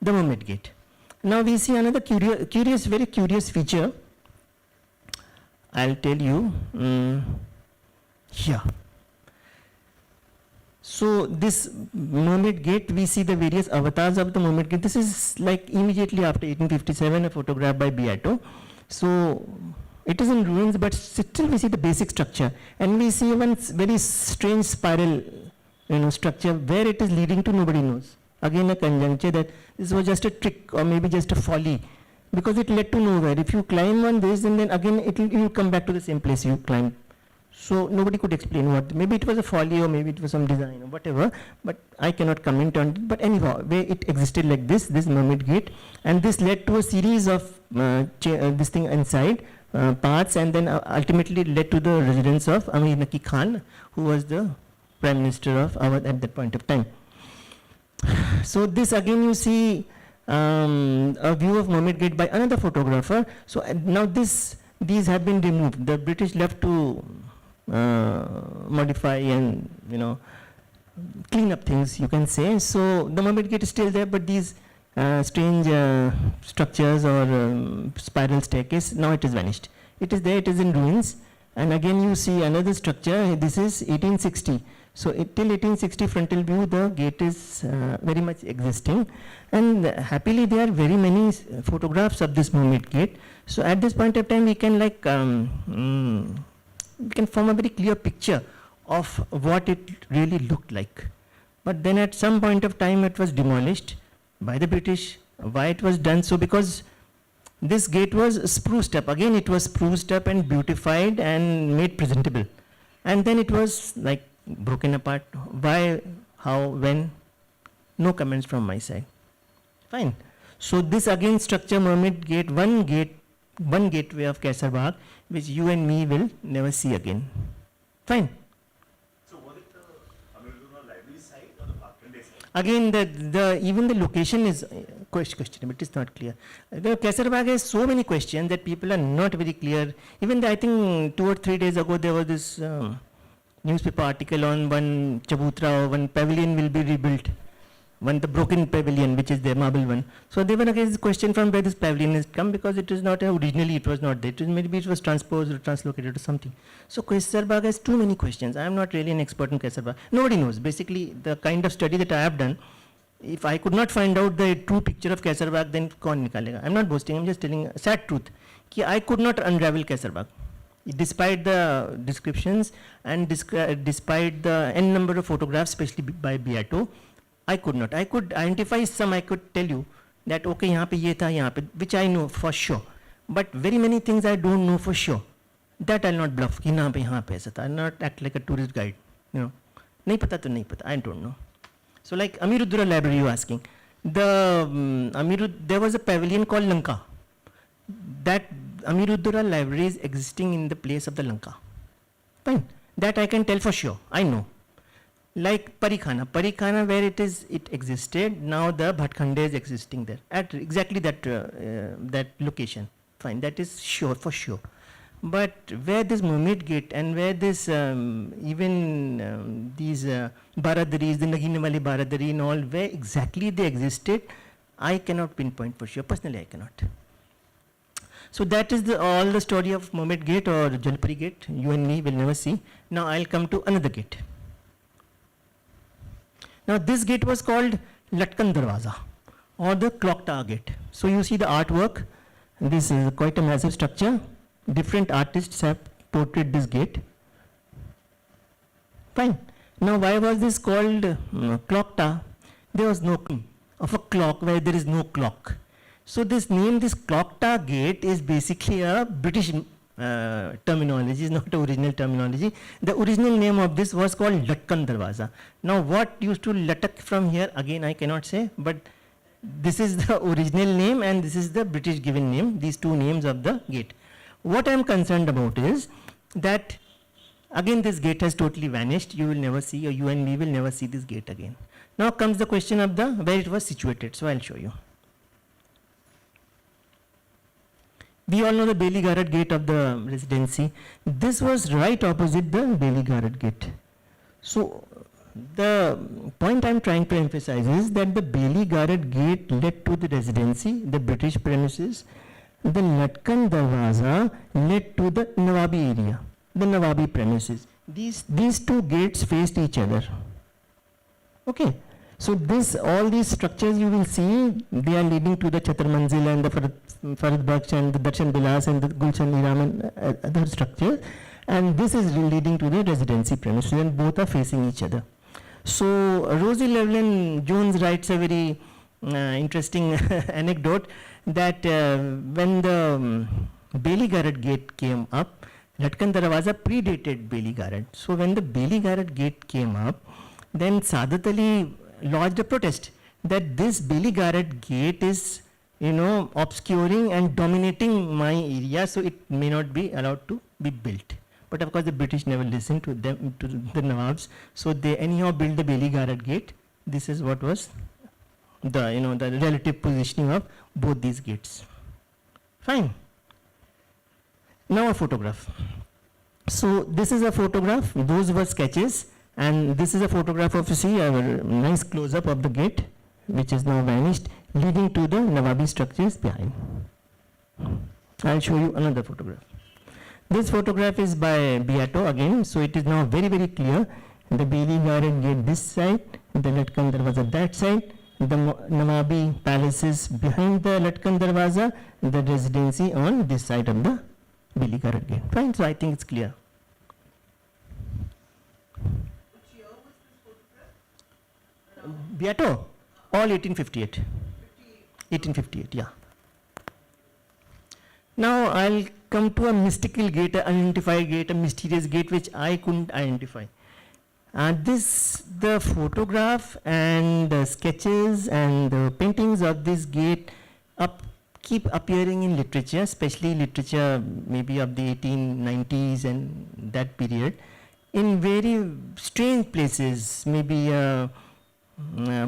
the Mermaid Gate. Now we see another very curious feature. I'll tell you here. So this Mermaid Gate, we see the various avatars of the Mermaid Gate. This is like immediately after 1857, a photograph by Beato. So it is in ruins, but still we see the basic structure, and we see one very strange spiral, structure where it is leading to nobody knows. Again, a conjecture that this was just a trick or maybe just a folly, because it led to nowhere. If you climb on this, and then again it will come back to the same place you climbed. So nobody could explain what. Maybe it was a folly or maybe it was some design or whatever. But I cannot comment on it. But anyhow, it existed like this Mermaid Gate, and this led to a series of this thing inside. Paths, and then ultimately led to the residence of Amir Naki Khan, who was the Prime Minister of Awadh at that point of time. So this again you see a view of Mermaid Gate by another photographer. So now these have been removed. The British left to modify and clean up things, you can say. So the Mermaid Gate is still there, but these strange structures or spiral staircase, now it is vanished. It is there, it is in ruins. And again you see another structure. This is 1860. So till 1860 frontal view, the gate is very much existing. And happily there are very many photographs of this Mermaid Gate. So at this point of time we can we can form a very clear picture of what it really looked like. But then at some point of time it was demolished by the British. Why it was done so? Because this gate was spruced up. Again it was spruced up and beautified and made presentable. And then it was like broken apart. Why, how, when? No comments from my side. Fine. So this again structure, Mermaid Gate, one gateway of Kaisarbagh, which you and me will never see again. Fine. So was it the Amiruddin library site or the Bhakhande site? Again, even the location is questionable. It is not clear. The Kaisarbagh has so many questions that people are not very clear. Even I think 2 or 3 days ago there was this newspaper article on one chabutra or one pavilion will be rebuilt. The broken pavilion, which is the marble one. So they were against the question from where this pavilion has come, because it is not originally it was not there. Maybe it was transposed or translocated or something. So Kaisarbagh has too many questions. I am not really an expert in Kaisarbagh. Nobody knows. Basically, the kind of study that I have done, if I could not find out the true picture of Kaisarbagh, then kaun nikalega? I am not boasting. I am just telling a sad truth. Ki I could not unravel Kaisarbagh, despite the descriptions and despite the n number of photographs, especially by Beato. I could not. I could identify some. I could tell you that okay, यहाँ पे ये था, यहाँ पे, which I know for sure. But very many things I don't know for sure. That I'll not bluff. कि यहाँ पे ऐसा था. I'll not act like a tourist guide. नहीं पता तो नहीं पता. I don't know. So like Amiruddin Library, you asking. There was a pavilion called Lanka. That Amiruddin Library is existing in the place of the Lanka. Fine. That I can tell for sure. I know. Like Parikhana, where it existed, now the Bhatkhande is existing there at exactly that location. Fine, that is sure for sure. But where this Mermaid Gate and where this even these Baradaris, the Nagina Wali Baradari and all, where exactly they existed, I cannot pinpoint for sure. Personally, I cannot. So that is all the story of Mermaid Gate or Jalpuri Gate. You and me will never see. Now I'll come to another gate. Now this gate was called Latkan Darwaza. or the clock tower gate. So you see the artwork. This is quite a massive structure. Different artists have portrayed this gate. Fine. Now why was this called clock tower? There was no of a clock where there is no clock. So this name, this clock tower gate, is basically a British terminology, is not the original terminology. The original name of this was called Latkan Darwaza. Now what used to latak from here, again I cannot say, but this is the original name and this is the British given name, these two names of the gate. What I am concerned about is that again this gate has totally vanished. You will never see, or you and me will never see this gate again. Now comes the question of the where it was situated. So I'll show you. We all know the Bailey Garrett gate of the Residency. This was right opposite the Bailey Garrett gate. So the point I'm trying to emphasize is that the Bailey Garrett gate led to the Residency, the British premises. The Latkan Darwaza led to the Nawabi area, the Nawabi premises. These two gates faced each other. Okay. So all these structures you will see, they are leading to the Chatur Manzil and the Farad Baksh and the Darshan Bilas and the Gulshan Iram and other structures. And this is leading to the Residency premises, and both are facing each other. So Rosie Llewellyn Jones writes a very interesting anecdote that when the Bailey Garrett gate came up, Latkan Darwaza predated Bailey Garrett. So when the Bailey Garrett gate came up, then Saadat Ali lodged a protest that this Bailey Garrett gate is, obscuring and dominating my area, so it may not be allowed to be built. But of course the British never listened to them, to the Nawabs, so they anyhow built the Bailey Garrett gate. This is what was the, the relative positioning of both these gates. Fine. Now a photograph. So this is a photograph, those were sketches. And this is a photograph of, see, a nice close-up of the gate, which is now vanished, leading to the Nawabi structures behind. I'll show you another photograph. This photograph is by Beato again, so it is now very, very clear. The Bailey Garrett gate this side, the Latkan Darwaza that side, the Nawabi palaces behind the Latkan Darwaza, the Residency on this side of the Bailey Garrett gate. Fine, so I think it's clear. Beato, all 1858. 1858, yeah. Now I'll come to a mystical gate, an unidentified gate, a mysterious gate which I couldn't identify. The photograph and the sketches and the paintings of this gate keep appearing in literature, especially literature maybe of the 1890s and that period, in very strange places, maybe a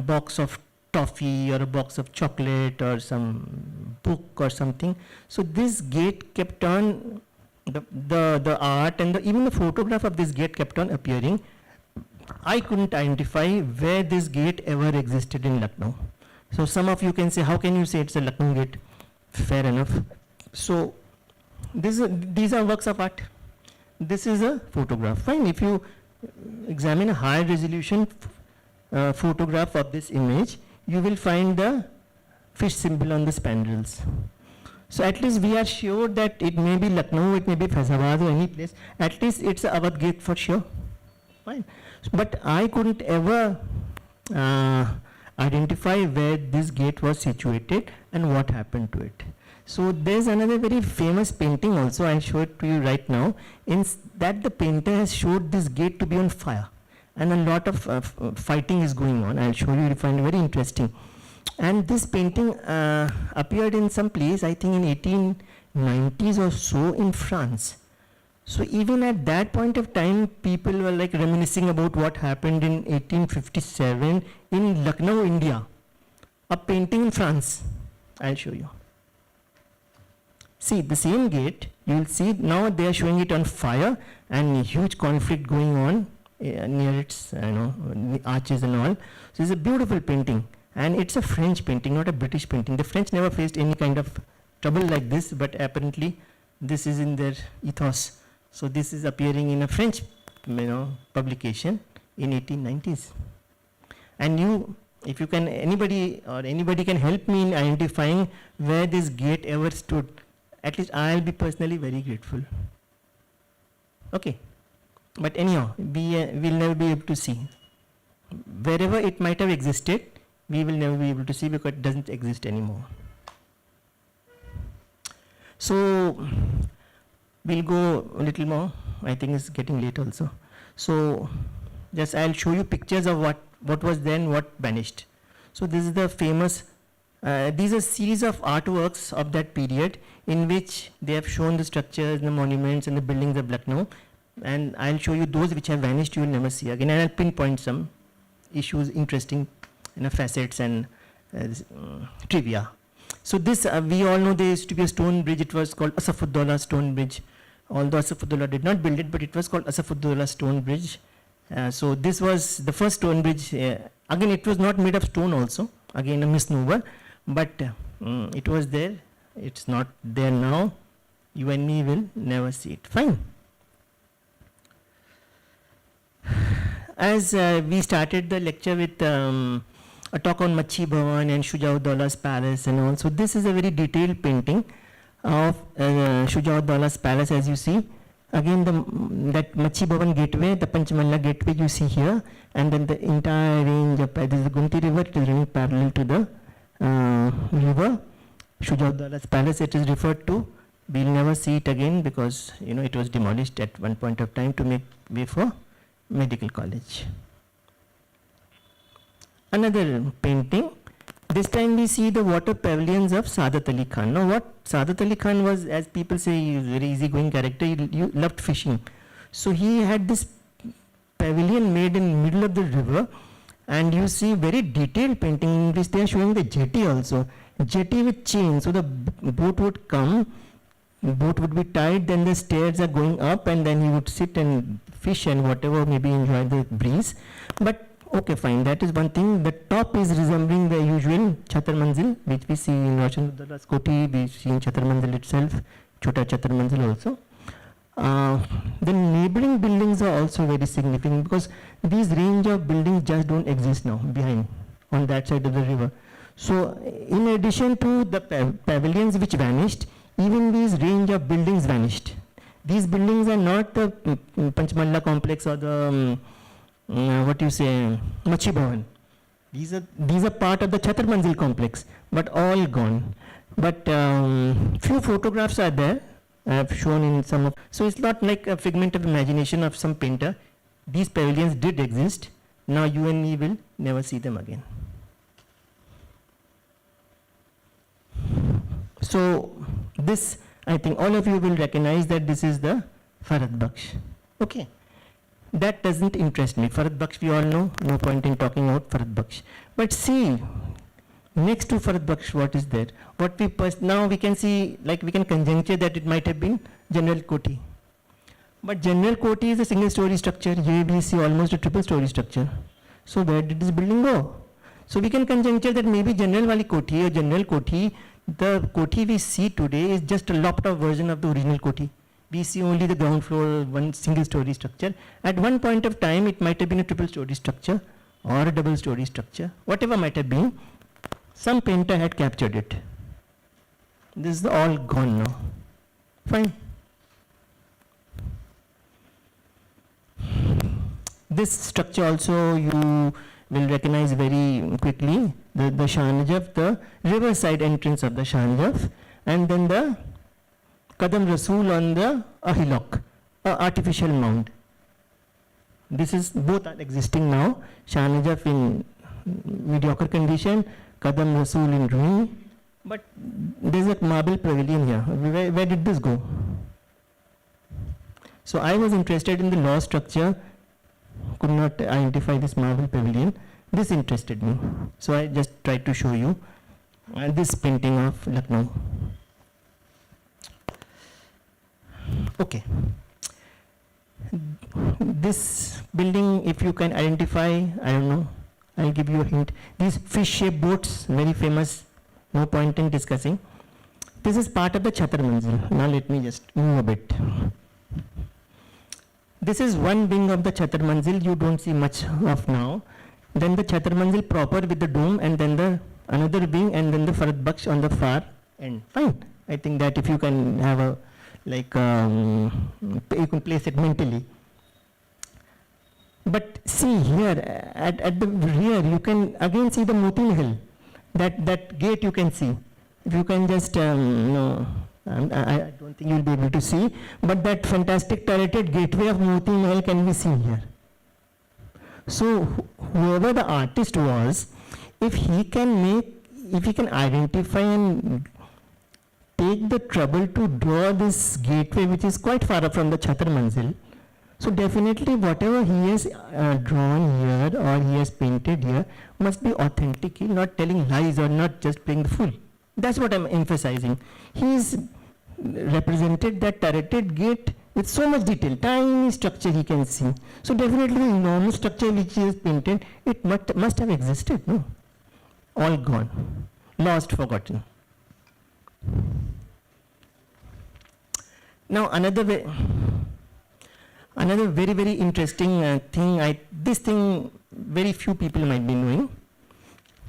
box of toffee or a box of chocolate or some book or something. So this gate kept on, the art and even the photograph of this gate kept on appearing. I couldn't identify where this gate ever existed in Lucknow. So some of you can say, how can you say it's a Lucknow gate? Fair enough. So these are works of art. This is a photograph. Fine, if you examine a high resolution photograph of this image, you will find the fish symbol on the spandrels. So at least we are sure that it may be Lucknow, it may be Faizabad or any place. At least it's a Awadh gate for sure. Fine. But I couldn't ever identify where this gate was situated and what happened to it. So there's another very famous painting also, I'll show it to you right now, in that the painter has showed this gate to be on fire. And a lot of fighting is going on. I'll show you, you'll find it very interesting. And this painting appeared in some place, I think in 1890s or so in France. So even at that point of time, people were like reminiscing about what happened in 1857 in Lucknow, India. A painting in France. I'll show you. See, the same gate, you will see now they are showing it on fire and huge conflict going on near its arches and all. So it's a beautiful painting, and it's a French painting, not a British painting. The French never faced any kind of trouble like this, but apparently this is in their ethos. So this is appearing in a French publication in 1890s. And you If you can, anybody can help me in identifying where this gate ever stood, at least I'll be personally very grateful. Okay. But anyhow, we'll never be able to see. Wherever it might have existed, we will never be able to see because it doesn't exist anymore. So, we'll go a little more. I think it's getting late also. So, just I'll show you pictures of what was then, what vanished. So, this is the famous, these are series of artworks of that period in which they have shown the structures, the monuments and the buildings of Lucknow. And I'll show you those which have vanished, you will never see again. And I'll pinpoint some issues, interesting facets and trivia. So this, we all know there used to be a stone bridge. It was called Asafuddollah Stone Bridge. Although Asafuddollah did not build it, but it was called Asafuddollah Stone Bridge. So this was the first stone bridge. Again, it was not made of stone also. Again, a misnomer. But it was there. It's not there now. You and me will never see it. Fine. As we started the lecture with a talk on Macchi Bhavan and Shujauddaullah's palace and all. So this is a very detailed painting of Shujauddaullah's palace, as you see. Again, that Macchi Bhavan gateway, the Panchmalla gateway you see here, and then the entire range of, this is the Gumti river, it is running parallel to the river. Shujauddaullah's palace, it is referred to. We'll never see it again because, it was demolished at one point of time to make way for medical college. Another painting. This time we see the water pavilions of Saadat Ali Khan. Now what Saadat Ali Khan was, as people say, he was a very easygoing character. He loved fishing. So he had this pavilion made in the middle of the river, and you see very detailed painting in which they are showing the jetty also. Jetty with chain. So the boat would come, boat would be tied, then the stairs are going up, and then he would sit and fish and whatever, maybe enjoy the breeze. But okay, fine, that is one thing. The top is resembling the usual Chatar Manzil, which we see in Roshanuddaullah's Koti, we see in Chatar Manzil itself, Chota Chatar Manzil also. The neighboring buildings are also very significant because these range of buildings just don't exist now behind, on that side of the river. So, in addition to the pavilions which vanished, even these range of buildings vanished. These buildings are not the Panchmalla complex or the Macchi Bhavan. These are part of the Chatar Manzil complex, but all gone. But few photographs are there. I have shown in some of. So it's not like a figment of imagination of some painter. These pavilions did exist. Now you and me will never see them again. So this, I think all of you will recognize that this is the Farad Baksh. Okay. That doesn't interest me. Farad Baksh, we all know, no point in talking about Farad Baksh. But see, next to Farad Baksh, what is there? What we now we can see, like we can conjecture that it might have been General Koti. But General Koti is a single story structure. Here we see almost a triple story structure. So where did this building go? So we can conjecture that maybe General Wali Koti or General Koti, the Koti we see today is just a lopped off version of the original Koti. We see only the ground floor, one single story structure. At one point of time, it might have been a triple story structure or a double story structure, whatever might have been. Some painter had captured it. This is all gone now. Fine. This structure also you will recognize very quickly. The Shahnajaf, the riverside entrance of the Shahnajaf, and then the Qadam Rasool on the Ahilok, artificial mound. This is, both are existing now. Shahnajaf in mediocre condition, Qadam Rasool in ruin. But there is a marble pavilion here. Where did this go? So I was interested in the law structure, could not identify this marble pavilion. This interested me. So I just tried to show you this painting of Lucknow. Okay. This building, if you can identify, I don't know, I'll give you a hint. These fish-shaped boats, very famous, no point in discussing. This is part of the Chatar Manzil. Now let me just move a bit. This is one wing of the Chatar Manzil you don't see much of now. then the Chhatar Manzil proper with the dome, and then the another wing, and then the Farad Baksh on the far end. Fine. I think that if you can have a, like, you can place it mentally. But see here, at the rear, you can again see the Moti Mahal. That gate you can see. If you can just, no, I don't think you'll be able to see, but that fantastic turreted gateway of Moti Mahal can be seen here. So whoever the artist was, if he can identify and take the trouble to draw this gateway, which is quite far up from the Chhatar Manzil, so definitely whatever he has drawn here or he has painted here must be authentic. He's not telling lies or not just playing the fool. That's what I'm emphasizing. He's represented that turreted gate with so much detail, tiny structure he can see. So definitely the enormous structure which he has painted, it must have existed, no? All gone, lost, forgotten. Now another very, very interesting thing, this thing very few people might be knowing,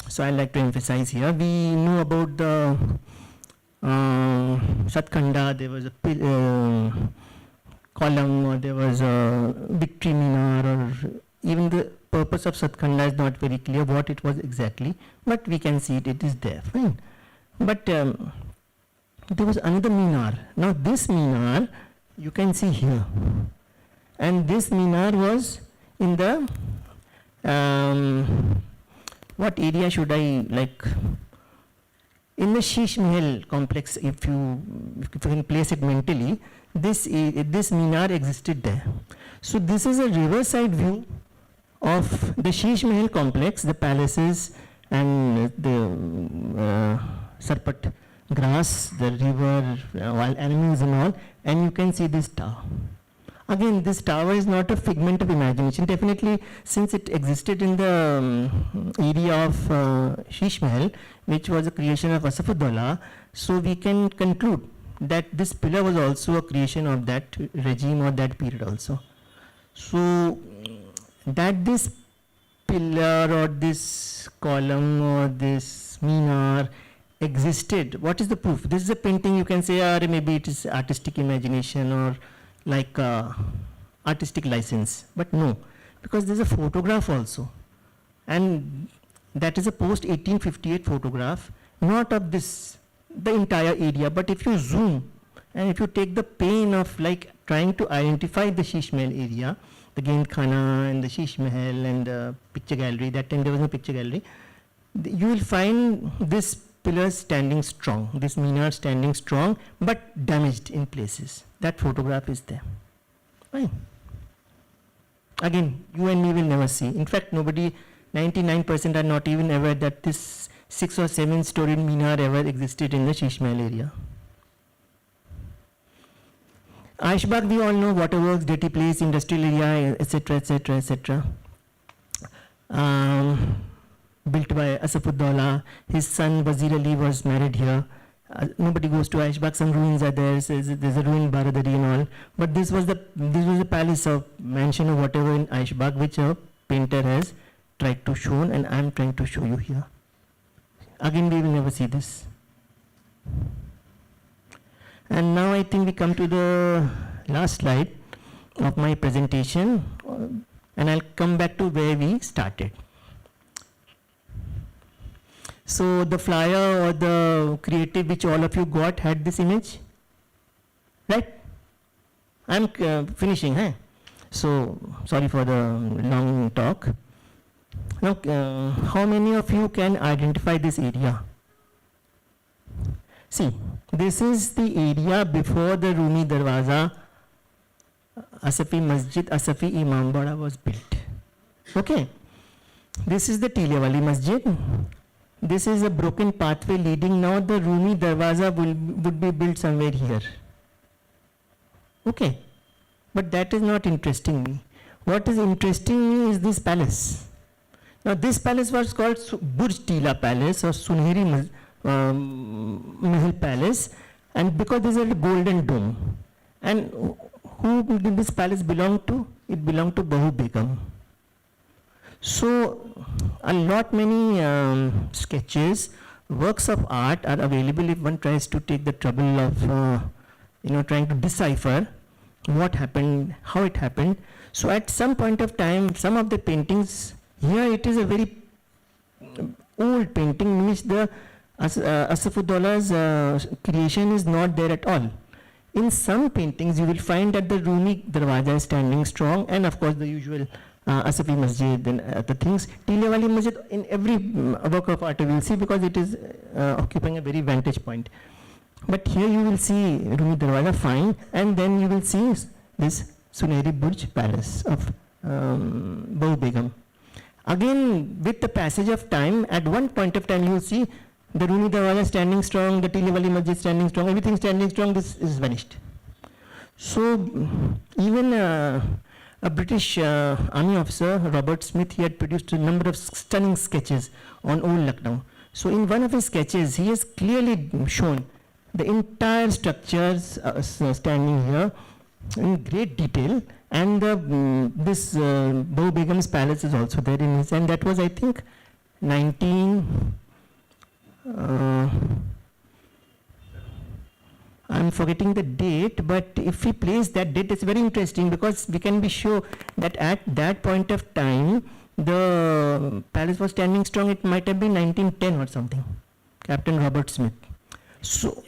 so I like to emphasize here. We know about the Satkhanda, there was a column, or there was a victory minar, or even the purpose of Satkhanda is not very clear what it was exactly, but we can see it is there, fine. But there was another minar. Now this minar you can see here, and this minar was in the what area should I like? In the Sheesh Mahal complex, if you can place it mentally, this minar existed there. So this is a riverside view of the Sheesh Mahal complex, the palaces and the sarpat grass, the river, wild animals and all, and you can see this tower. Again, this tower is not a figment of imagination. Definitely, since it existed in the area of Sheesh Mahal, which was a creation of Asafudullah, so we can conclude that this pillar was also a creation of that regime or that period also. So that this pillar or this column or this minar existed, what is the proof? This is a painting, you can say, or maybe it is artistic imagination or like artistic license, but no, because there is a photograph also, and that is a post 1858 photograph, not of this, the entire area, but if you zoom and if you take the pain of like trying to identify the Sheesh Mahal area, the Gend Khana and the Sheesh Mahal and the picture gallery, that time there was no picture gallery, you will find this pillar standing strong, this minar standing strong, but damaged in places. That photograph is there. Fine. Again, you and me will never see. In fact, nobody, 99% are not even aware that this 6 or 7 storied minar ever existed in the Sheesh Mahal area. Aishbagh, we all know, waterworks, dirty place, industrial area, etc., etc., etc. Built by Asafudullah. His son Wazir Ali was married here. Nobody goes to Aishbagh. Some ruins are there. There's a ruin Baradari and all. But this was the palace or mansion or whatever in Aishbagh, which a painter has tried to show, and I am trying to show you here. Again, we will never see this. And now I think we come to the last slide of my presentation, and I'll come back to where we started. So the flyer or the creative which all of you got had this image, right? I'm finishing, huh? So sorry for the long talk. Now, how many of you can identify this area? See, this is the area before the Rumi Darwaza, Asafi Masjid, Asafi Imambara was built. Okay, this is the Tiliawali Masjid. This is a broken pathway leading. Now the Rumi Darwaza would be built somewhere here. Okay, but that is not interesting me. What is interesting me is this palace. Now this palace was called Burj Tila Palace or Sunheri Mahal Palace, and because this is a golden dome. And who did this palace belong to? It belonged to Bahu Begum. So a lot many sketches, works of art are available if one tries to take the trouble of trying to decipher what happened, how it happened. So at some point of time, some of the paintings, here it is a very old painting in which the Asafuddaullah's creation is not there at all. In some paintings, you will find that the Rumi Darwaza is standing strong, and of course the usual Asafi Masjid and other things. Tilewali Masjid in every work of art you will see, because it is occupying a very vantage point. But here you will see Rumi Darwaza fine, and then you will see this Suneri Burj Palace of Bahu Begum. Again, with the passage of time, at one point of time you will see the Rumi Darwaza standing strong, the Tilewali Masjid standing strong, everything standing strong, this is vanished. So even a British army officer, Robert Smith, he had produced a number of stunning sketches on old Lucknow. So in one of his sketches, he has clearly shown the entire structures standing here in great detail, and this Bahu Begum's palace is also there in his, and that was, I think, 19. I'm forgetting the date, but if we place that date, it's very interesting, because we can be sure that at that point of time, the palace was standing strong. It might have been 1910 or something, Captain Robert Smith. So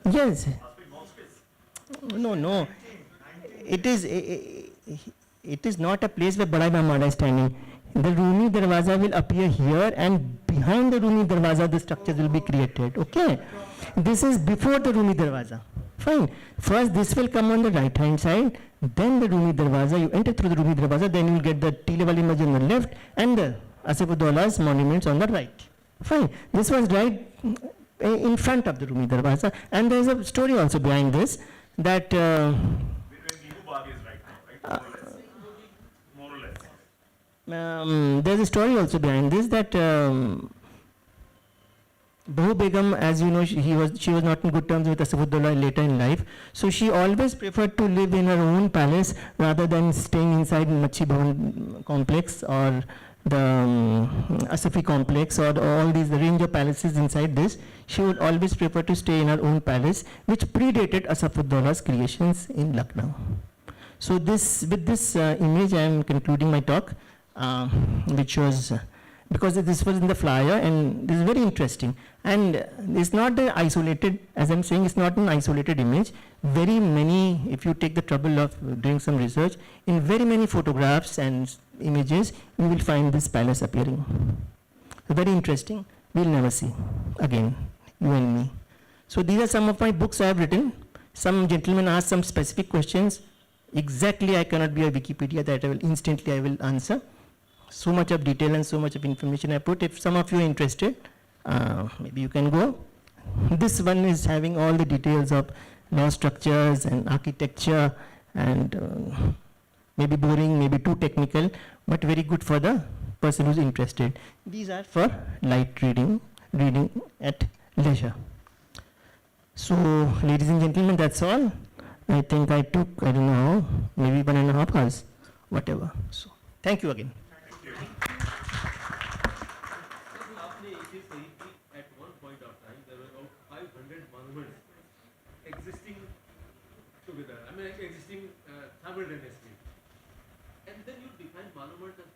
yes, no, it is not a place where Bada Imambara is standing. The Rumi Darwaza will appear here, and behind the Rumi Darwaza the structures will be created. Okay, this is before the Rumi Darwaza. Fine. First this will come on the right hand side, then the Rumi Darwaza. You enter through the Rumi Darwaza, then you will get the Tilewali Masjid on the left and the Asafuddaullah's monuments on the right. Fine. This was right in front of the Rumi Darwaza, and there is a story also behind this, that there's a story also behind this, that Bahu Begum, as you know, she was not in good terms with Asafuddaulah later in life, so she always preferred to live in her own palace rather than staying inside Macchi Bhavan complex or the Asafi complex or all these range of palaces inside this. She would always prefer to stay in her own palace, which predated Asafuddaullah's creations in Lucknow. So with this image I am concluding my talk, which was, because this was in the flyer, and this is very interesting. And it's not the isolated, as I'm saying, it's not an isolated image. Very many, if you take the trouble of doing some research, in very many photographs and images, you will find this palace appearing. Very interesting. We'll never see again, you and me. So these are some of my books I have written. Some gentlemen asked some specific questions. Exactly, I cannot be a Wikipedia that I will answer. So much of detail and so much of information I put. If some of you are interested, maybe you can go. This one is having all the details of law structures and architecture, and maybe boring, maybe too technical, but very good for the person who's interested. These are for light reading at leisure. So, ladies and gentlemen, that's all. I think I took, I don't know, maybe 1.5 hours, whatever. So, thank you again. At one point of time, there were about 500 monuments existing together. I mean, existing simultaneously. And then you define monument as